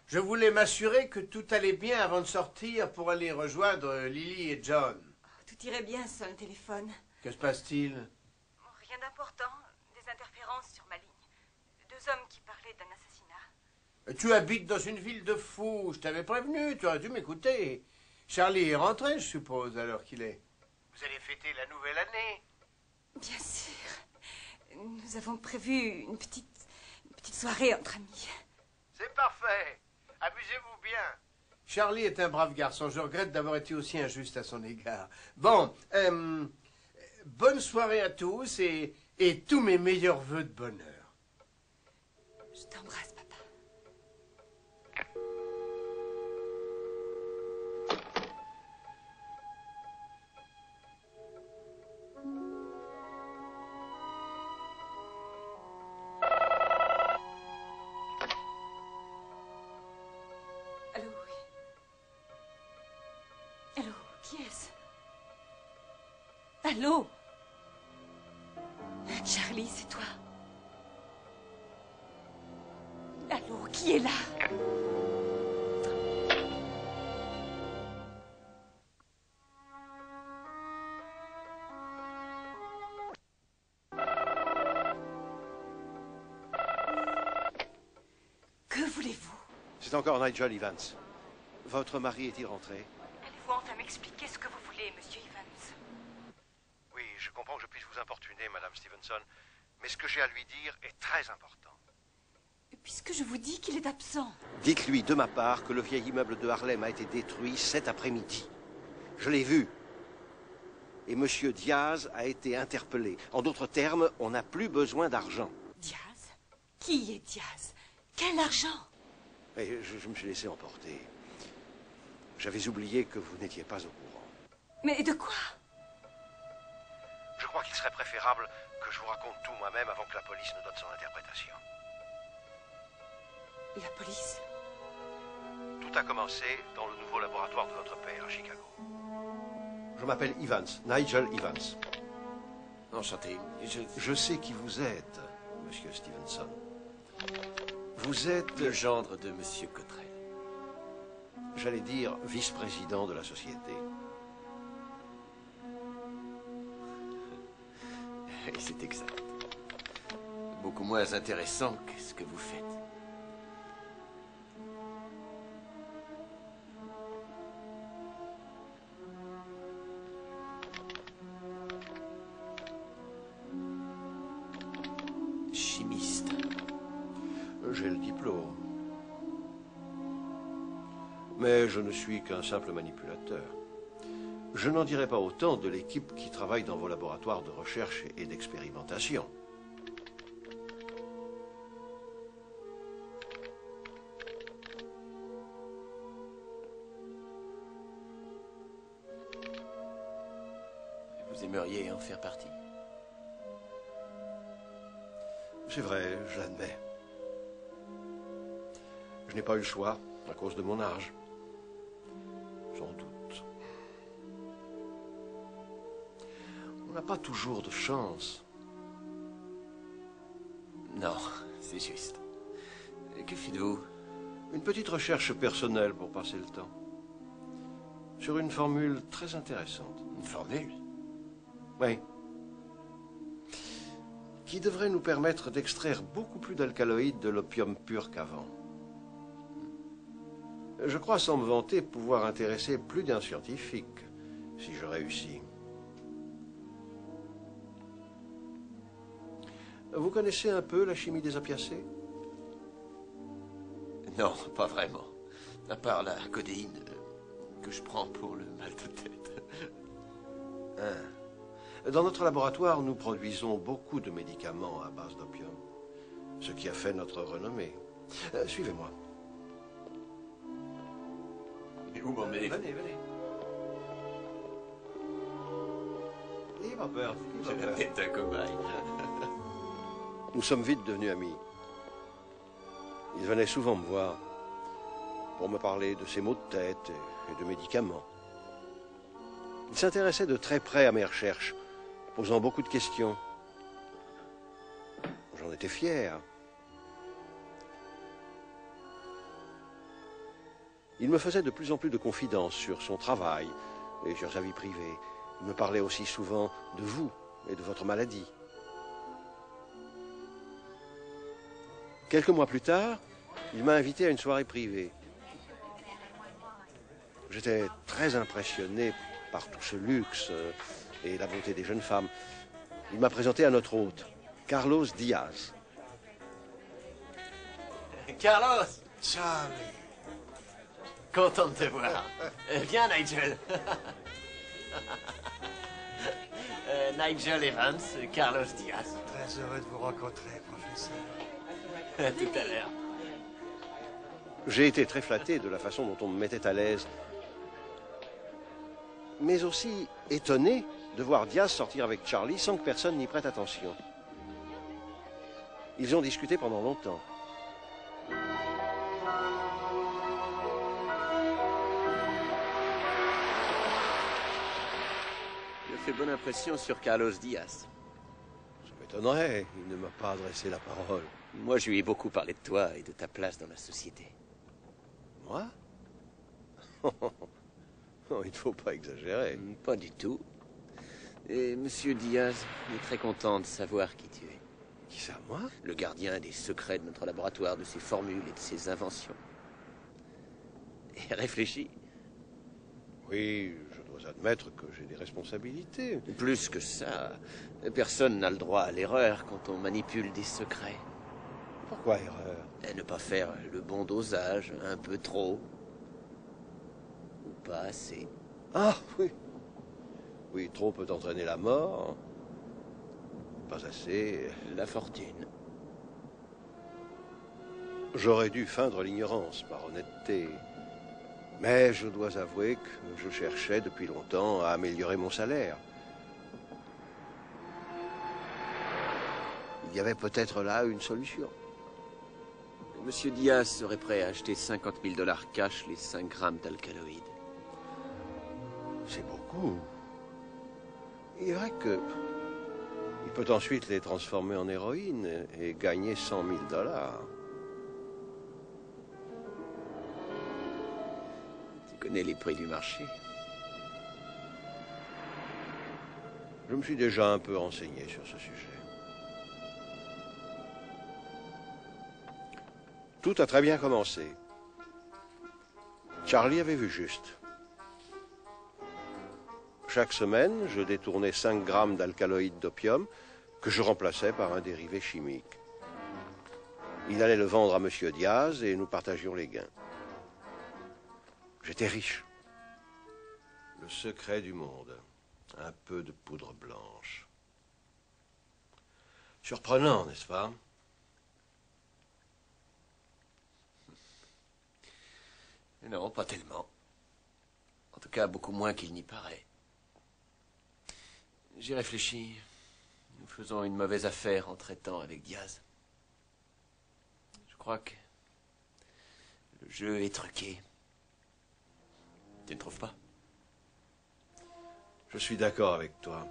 Je voulais m'assurer que tout allait bien avant de sortir pour aller rejoindre Lily et John. Tout irait bien sans le téléphone. Que se passe-t-il? Rien d'important. Des interférences sur ma ligne. 2 hommes qui parlaient d'un assassinat. Tu habites dans une ville de fous. Je t'avais prévenu, tu aurais dû m'écouter. Charlie est rentré, je suppose, à l'heure qu'il est. Vous allez fêter la nouvelle année? Bien sûr. Nous avons prévu une petite soirée entre amis. C'est parfait. Amusez-vous bien. Charlie est un brave garçon. Je regrette d'avoir été aussi injuste à son égard. Bon, bonne soirée à tous et tous mes meilleurs vœux de bonheur. Je t'embrasse, papa. Allô, oui. Allô, qui est-ce? Allô? Charlie, c'est toi? Allô, qui est là? Que voulez-vous? C'est encore Nigel Evans. Votre mari est-il rentré? Allez-vous enfin m'expliquer ce que vous voulez, monsieur Evans? Oui, je comprends que je puisse vous importuner, Madame Stevenson, mais ce que j'ai à lui dire est très important. Puisque je vous dis qu'il est absent. Dites-lui de ma part que le vieil immeuble de Harlem a été détruit cet après-midi. Je l'ai vu. Et Monsieur Diaz a été interpellé. En d'autres termes, on n'a plus besoin d'argent. Diaz? Qui est Diaz? Quel argent? Et je me suis laissé emporter. J'avais oublié que vous n'étiez pas au courant. Mais de quoi? Je crois qu'il serait préférable que je vous raconte tout moi-même avant que la police ne donne son interprétation. La police? Tout a commencé dans le nouveau laboratoire de votre père à Chicago. Je m'appelle Evans, Nigel Evans. Enchanté. Je sais qui vous êtes, monsieur Stevenson. Vous êtes... Le gendre de monsieur Cottrell. J'allais dire vice-président de la société. Et c'est exact. Beaucoup moins intéressant que ce que vous faites. Chimiste. J'ai le diplôme. Mais je ne suis qu'un simple manipulateur. Je n'en dirai pas autant de l'équipe qui travaille dans vos laboratoires de recherche et d'expérimentation. Vous aimeriez en faire partie? C'est vrai, je l'admets. Je n'ai pas eu le choix à cause de mon âge. Sans doute. On n'a pas toujours de chance. Non, c'est juste. Que faites-vous? Une petite recherche personnelle pour passer le temps. Sur une formule très intéressante. Une formule? Oui. Qui devrait nous permettre d'extraire beaucoup plus d'alcaloïdes de l'opium pur qu'avant. Je crois sans me vanter pouvoir intéresser plus d'un scientifique, si je réussis. Vous connaissez un peu la chimie des opiacés? Non, pas vraiment. À part la codéine que je prends pour le mal de tête. Dans notre laboratoire, nous produisons beaucoup de médicaments à base d'opium, ce qui a fait notre renommée. Suivez-moi. Mais où m'emmenez? Venez, venez. N'ayez pas peur. J'ai la tête d'un cobaye. Nous sommes vite devenus amis. Il venait souvent me voir pour me parler de ses maux de tête et de médicaments. Il s'intéressait de très près à mes recherches, posant beaucoup de questions. J'en étais fier. Il me faisait de plus en plus de confidences sur son travail et sur sa vie privée. Il me parlait aussi souvent de vous et de votre maladie. Quelques mois plus tard, il m'a invité à une soirée privée. J'étais très impressionné par tout ce luxe et la beauté des jeunes femmes. Il m'a présenté à notre hôte, Carlos Diaz. Carlos! Charlie. Content de te voir. Viens, Nigel. Nigel Evans, Carlos Diaz. Très heureux de vous rencontrer, professeur. Tout à l'heure. J'ai été très flatté de la façon dont on me mettait à l'aise, mais aussi étonné de voir Diaz sortir avec Charlie sans que personne n'y prête attention. Ils ont discuté pendant longtemps. Il a fait bonne impression sur Carlos Diaz. Ça m'étonnerait, il ne m'a pas adressé la parole. Moi, je lui ai beaucoup parlé de toi et de ta place dans la société. Moi? Non, il ne faut pas exagérer. Pas du tout. Et Monsieur Diaz est très content de savoir qui tu es. Qui ça, moi? Le gardien des secrets de notre laboratoire, de ses formules et de ses inventions. Et réfléchis. Oui, je dois admettre que j'ai des responsabilités. Plus que ça, personne n'a le droit à l'erreur quand on manipule des secrets. Pourquoi erreur? Et ne pas faire le bon dosage, un peu trop. Ou pas assez. Ah, oui. Oui, trop peut entraîner la mort. Pas assez. La fortune. J'aurais dû feindre l'ignorance par honnêteté. Mais je dois avouer que je cherchais depuis longtemps à améliorer mon salaire. Il y avait peut-être là une solution. Monsieur Diaz serait prêt à acheter 50 000 $ cash les 5 grammes d'alcaloïdes. C'est beaucoup. Il est vrai que il peut ensuite les transformer en héroïne et gagner 100 000 $. Tu connais les prix du marché? Je me suis déjà un peu renseigné sur ce sujet. Tout a très bien commencé. Charlie avait vu juste. Chaque semaine, je détournais 5 grammes d'alcaloïde d'opium que je remplaçais par un dérivé chimique. Il allait le vendre à M. Diaz et nous partagions les gains. J'étais riche. Le secret du monde. Un peu de poudre blanche. Surprenant, n'est-ce pas? Non, pas tellement. En tout cas, beaucoup moins qu'il n'y paraît. J'y réfléchis. Nous faisons une mauvaise affaire en traitant avec Diaz. Je crois que le jeu est truqué. Tu ne trouves pas? Je suis d'accord avec toi.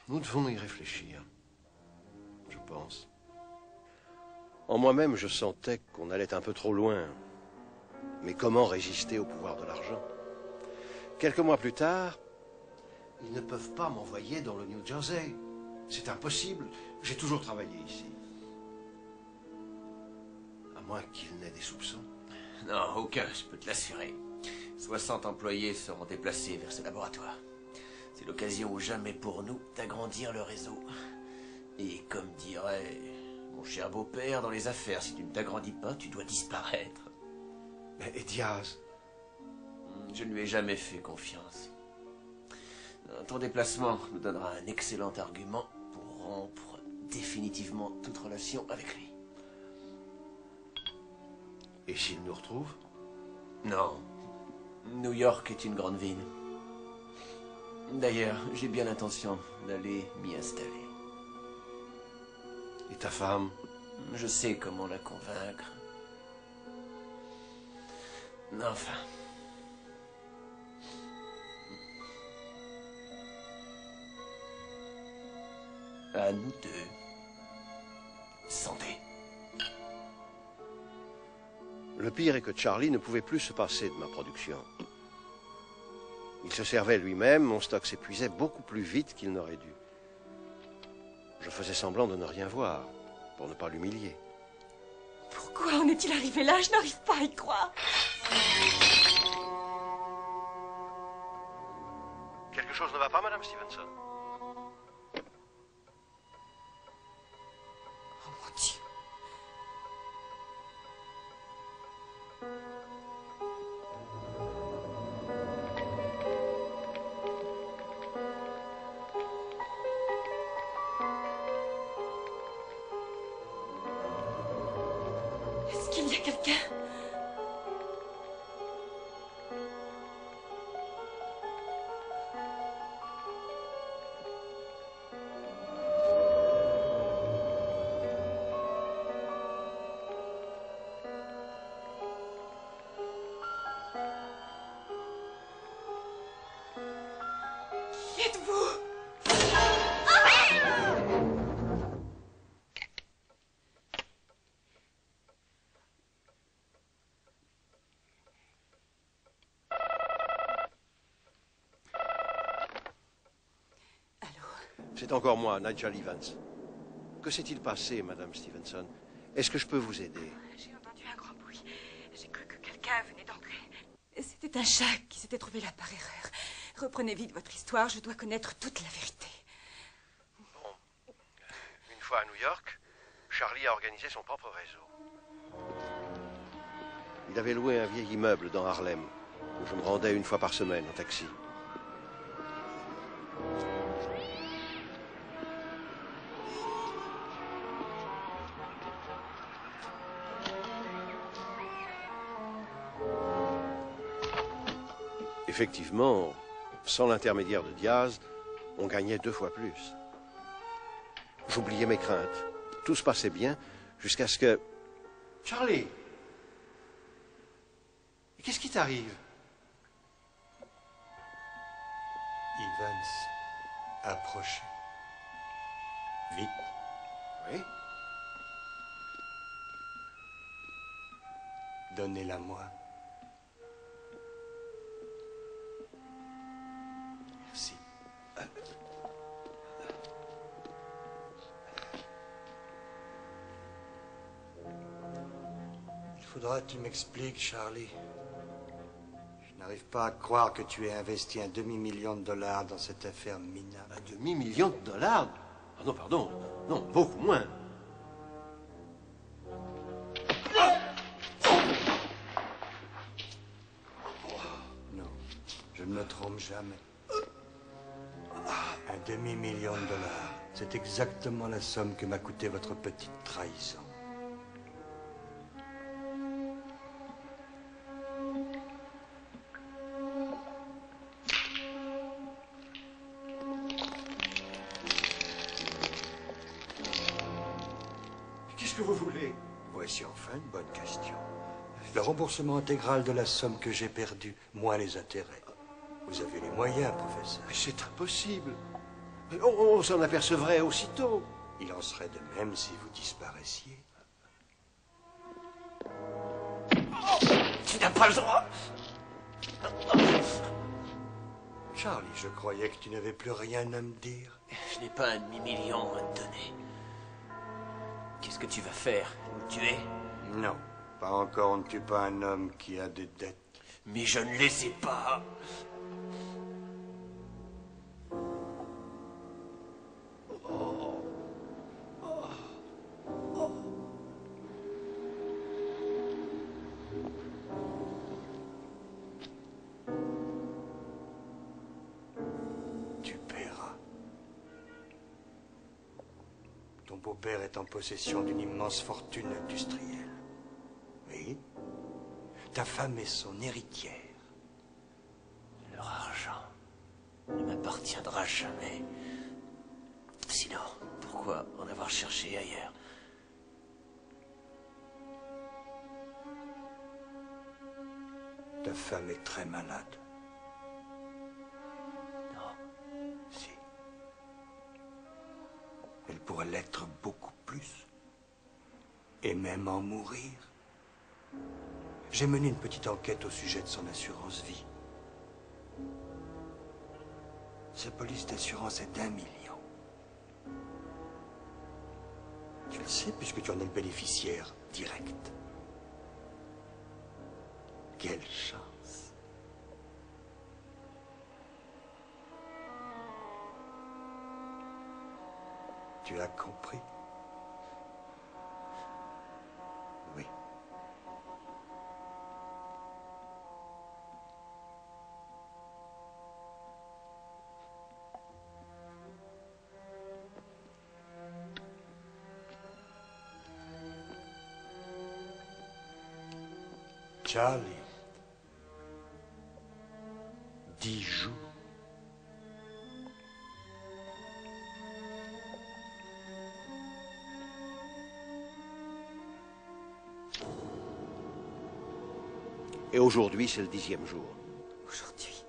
Nous devons y réfléchir, je pense. En moi-même, je sentais qu'on allait un peu trop loin. Mais comment résister au pouvoir de l'argent? Quelques mois plus tard, ils ne peuvent pas m'envoyer dans le New Jersey. C'est impossible. J'ai toujours travaillé ici. À moins qu'ils n'aient des soupçons. Non, aucun, je peux te l'assurer. 60 employés seront déplacés vers ce laboratoire. C'est l'occasion ou jamais pour nous d'agrandir le réseau. Et comme dirait mon cher beau-père dans les affaires, si tu ne t'agrandis pas, tu dois disparaître. Et Diaz? Je ne lui ai jamais fait confiance. Ton déplacement nous donnera un excellent argument pour rompre définitivement toute relation avec lui. Et s'il nous retrouve? Non. New York est une grande ville. D'ailleurs, j'ai bien l'intention d'aller m'y installer. Et ta femme? Je sais comment la convaincre. Enfin. À nous deux. Santé. Le pire est que Charlie ne pouvait plus se passer de ma production. Il se servait lui-même, mon stock s'épuisait beaucoup plus vite qu'il n'aurait dû. Je faisais semblant de ne rien voir, pour ne pas l'humilier. Pourquoi en est-il arrivé là? Je n'arrive pas à y croire. Quelque chose ne va pas, Madame Stevenson? Oh mon Dieu. Est-ce qu'il y a quelqu'un? Qui êtes-vous? C'est encore moi, Nigel Evans. Que s'est-il passé, Madame Stevenson? Est-ce que je peux vous aider? J'ai entendu un grand bruit. J'ai cru que quelqu'un venait d'entrer. C'était un chat qui s'était trouvé là par erreur. Reprenez vite votre histoire, je dois connaître toute la vérité. Bon. Une fois à New York, Charlie a organisé son propre réseau. Il avait loué un vieil immeuble dans Harlem, où je me rendais une fois par semaine en taxi. Effectivement, sans l'intermédiaire de Diaz, on gagnait 2 fois plus. J'oubliais mes craintes. Tout se passait bien jusqu'à ce que... Charlie! Qu'est-ce qui t'arrive? Evans, approchez. Vite. Oui. Donnez-la moi. Merci. Il faudra que tu m'expliques, Charlie. Je n'arrive pas à croire que tu aies investi $1 demi-million dans cette affaire minable. $1 demi-million? Ah non, pardon. Non, beaucoup moins. Non, je ne me trompe jamais. $1 demi-million. C'est exactement la somme que m'a coûté votre petite trahison. Qu'est-ce que vous voulez? Voici enfin une bonne question. Le remboursement intégral de la somme que j'ai perdue, moins les intérêts. Vous avez les moyens, professeur. Mais c'est impossible. On s'en apercevrait aussitôt. Il en serait de même si vous disparaissiez. Tu n'as pas le droit. Charlie, je croyais que tu n'avais plus rien à me dire. Je n'ai pas $1 demi-million à te donner. Qu'est-ce que tu vas faire? Nous tuer? Non, pas encore. On ne tue pas un homme qui a des dettes. Mais je ne les ai pas. Tu paieras. Ton beau-père est en possession d'une immense fortune industrielle. Oui. Ta femme est son héritière. Leur argent ne m'appartiendra jamais. Sinon, pourquoi en avoir cherché ailleurs? Ta femme est très malade. Non. Si. Elle pourrait l'être beaucoup plus. Et même en mourir. J'ai mené une petite enquête au sujet de son assurance vie. Sa police d'assurance est d'1 million. Tu le sais puisque tu en es le bénéficiaire direct. Quelle chance. Tu as compris? Oui. Charlie. 10 jours. Et aujourd'hui, c'est le 10e jour. Aujourd'hui?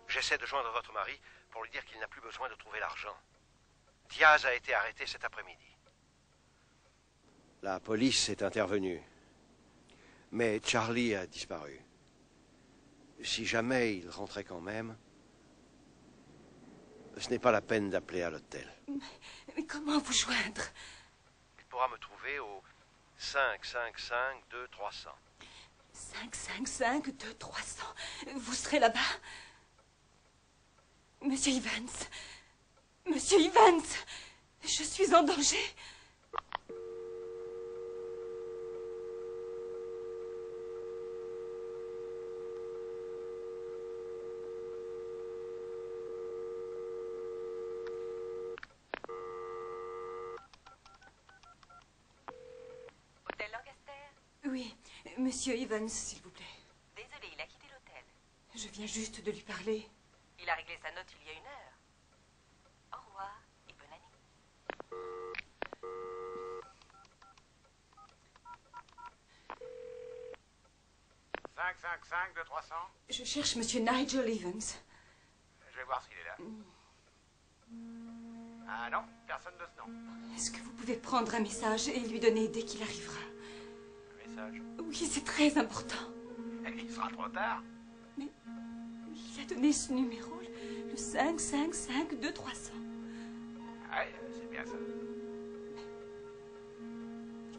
J'essaie de joindre votre mari pour lui dire qu'il n'a plus besoin de trouver l'argent. Diaz a été arrêté cet après-midi. La police est intervenue. Mais Charlie a disparu. Si jamais il rentrait quand même, ce n'est pas la peine d'appeler à l'hôtel. Mais comment vous joindre? Il pourra me trouver au 555-2300. 555-2300. Vous serez là-bas? Monsieur Evans. Monsieur Evans. Je suis en danger. Hôtel Lancaster? Oui, monsieur Evans, s'il vous plaît. Désolé, il a quitté l'hôtel. Je viens juste de lui parler. Il a réglé sa note il y a 1 heure. Au revoir et bonne année. « 555-2300 » Je cherche monsieur Nigel Evans. Je vais voir s'il est là. Ah non, personne de ce nom. Est-ce que vous pouvez prendre un message et lui donner dès qu'il arrivera? Un message? Oui, c'est très important. Il sera trop tard. Mais il a donné ce numéro, le 555-2300. Ouais, c'est bien ça.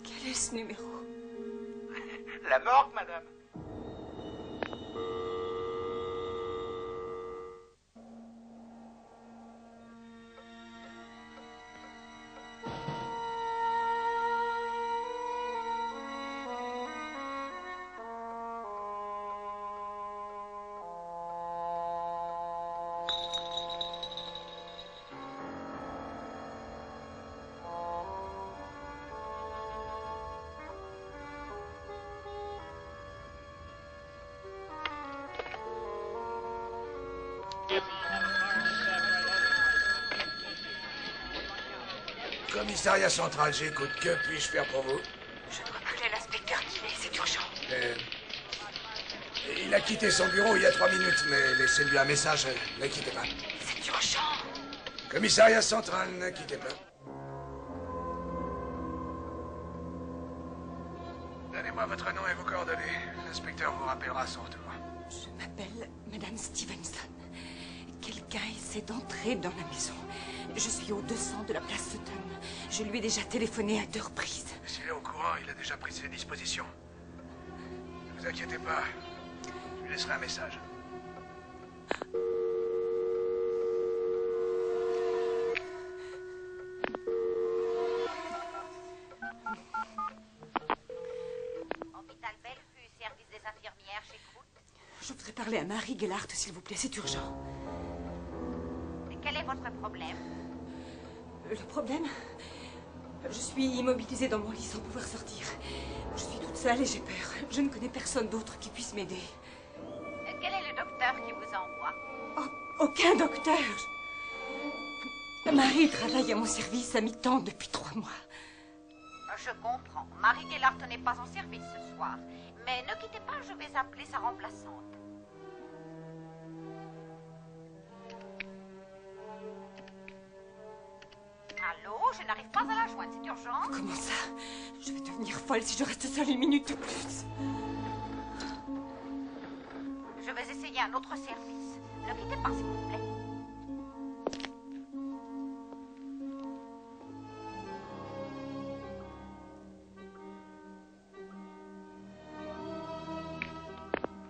Quel est ce numéro? La morgue, madame. Commissariat central, j'écoute. Que puis-je faire pour vous? Je dois appeler l'inspecteur Tillet, c'est urgent. Il a quitté son bureau il y a 3 minutes, mais laissez-lui un message. Ne quittez pas. C'est urgent. Commissariat central, ne quittez pas. Donnez-moi votre nom et vos coordonnées. L'inspecteur vous rappellera à son retour. Je m'appelle Madame Stevenson. Quelqu'un essaie d'entrer dans la maison. Je suis au 200 de la place Sutton. Je lui ai déjà téléphoné à 2 reprises. S'il est au courant, il a déjà pris ses dispositions. Ne vous inquiétez pas. Je lui laisserai un message. Hôpital Bellevue, service des infirmières chez Croûte. Je voudrais parler à Marie Gellhardt, s'il vous plaît, c'est urgent. Quel est votre problème? Le problème? Je suis immobilisée dans mon lit sans pouvoir sortir. Je suis toute seule et j'ai peur. Je ne connais personne d'autre qui puisse m'aider. Quel est le docteur qui vous envoie? Oh, aucun docteur. Marie travaille à mon service à mi-temps depuis 3 mois. Je comprends. Marie Gellhardt n'est pas en service ce soir. Mais ne quittez pas, je vais appeler sa remplaçante. Allô, je n'arrive pas à la joindre, c'est urgent. Comment ça? Je vais devenir folle si je reste seule 1 minute de plus. Je vais essayer un autre service. Ne quittez pas, s'il vous plaît.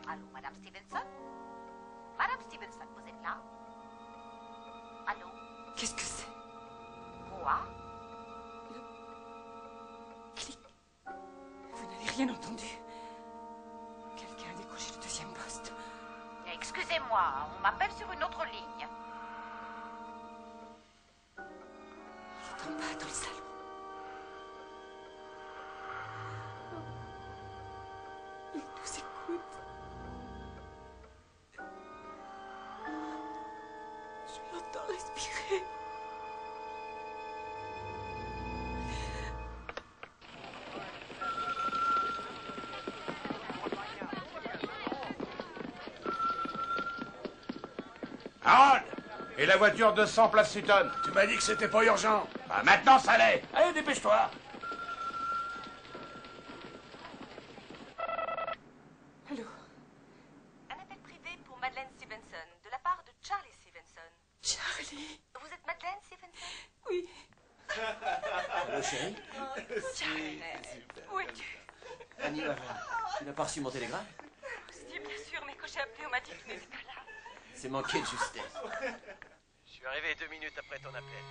Allô, Madame Stevenson? Madame Stevenson, vous êtes là? Allô? Qu'est-ce que c'est? Quoi? Clic. Vous n'avez rien entendu? Quelqu'un a décroché le 2e poste. Excusez-moi, on m'appelle sur une autre ligne. Il est en bas dans le salon. Il nous écoute. Je l'entends respirer. Harold! Et la voiture 200 place Sutton? Tu m'as dit que c'était pas urgent. Bah maintenant ça l'est. Allez, dépêche-toi. Allô? Un appel privé pour Madeleine Stevenson, de la part de Charlie Stevenson. Charlie? Vous êtes Madeleine Stevenson? Oui. Allô, chérie? Charlie, où es-tu? Annie, tu n'as pas reçu mon télégramme? Si, bien sûr, mais quand j'ai appelé, on m'a dit que tu n'étais pas là. C'est manqué de justesse. Je suis arrivé 2 minutes après ton appel.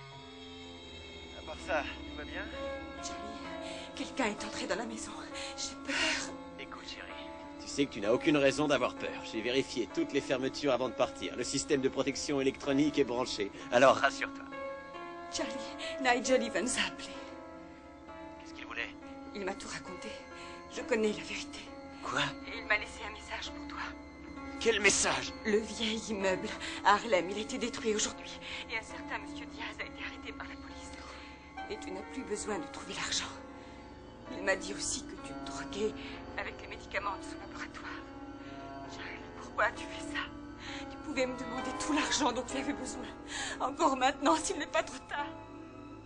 À part ça, tout va bien? Charlie, quelqu'un est entré dans la maison. J'ai peur. Écoute, chérie. Tu sais que tu n'as aucune raison d'avoir peur. J'ai vérifié toutes les fermetures avant de partir. Le système de protection électronique est branché. Alors rassure-toi. Charlie, Nigel Evans a appelé. Qu'est-ce qu'il voulait? Il m'a tout raconté. Je connais la vérité. Quoi? Et il m'a laissé un message pour toi. Quel message? Le vieil immeuble à Harlem, il a été détruit aujourd'hui. Et un certain monsieur Diaz a été arrêté par la police. Et tu n'as plus besoin de trouver l'argent. Il m'a dit aussi que tu te droguais avec les médicaments de son laboratoire. Charlie, pourquoi as-tu fait ça? Tu pouvais me demander tout l'argent dont tu avais besoin. Encore maintenant, s'il n'est pas trop tard.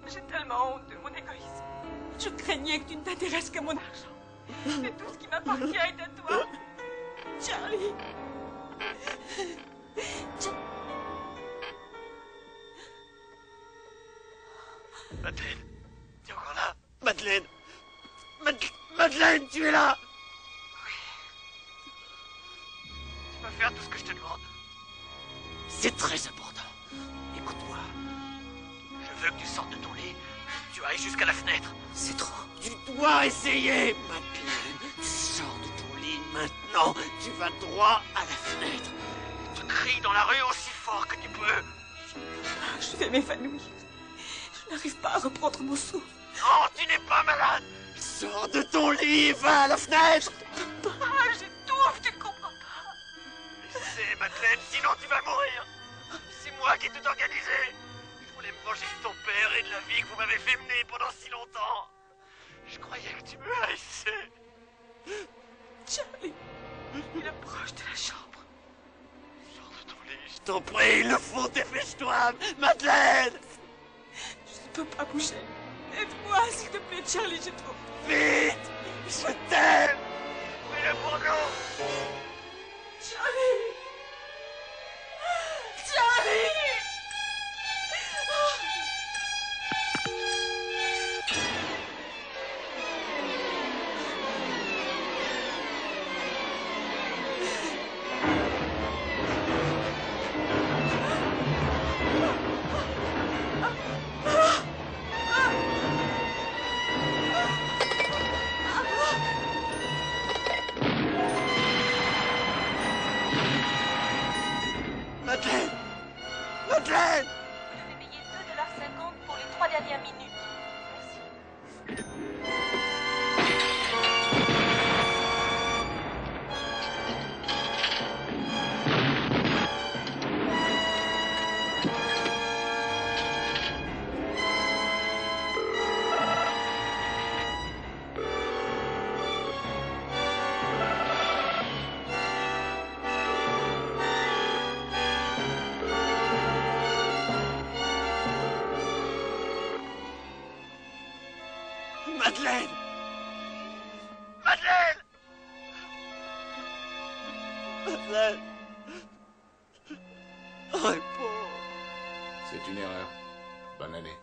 J'ai tellement honte de mon égoïsme. Je craignais que tu ne t'intéresses qu'à mon argent. Et tout ce qui m'appartient est à toi. Charlie. Madeleine, tu es encore là? Madeleine! Madeleine, tu es là? Oui. Tu vas faire tout ce que je te demande. C'est très important. Écoute-moi. Je veux que tu sortes de ton lit, que tu ailles jusqu'à la fenêtre. C'est trop. Tu dois essayer, Madeleine. Tu sors de ton lit maintenant. Tu vas droit à la fenêtre. Tu cries dans la rue aussi fort que tu peux. Je vais m'évanouir. Je n'arrive pas à reprendre mon souffle. Non, tu n'es pas malade. Sors de ton lit et va à la fenêtre. J'étouffe, tu ne comprends pas. C'est Madeleine, sinon tu vas mourir. C'est moi qui ai tout organisé. Je voulais me venger de ton père et de la vie que vous m'avez fait mener pendant si longtemps. Je croyais que tu me haïssais. Charlie, il approche de la chambre. Sors de ton lit, je t'en prie, il le faut, dépêche-toi, Madeleine. Je ne peux pas bouger. Aide-moi, s'il te plaît, Charlie, j'ai trop... Vite! Je t'aime! Fais-le pour nous! Charlie! Charlie! Madeleine! Madeleine! Vous devez payer 2,50 $ pour les 3 dernières minutes. Merci. Madeleine! Madeleine! Madeleine! Réponds! C'est une erreur. Bonne année.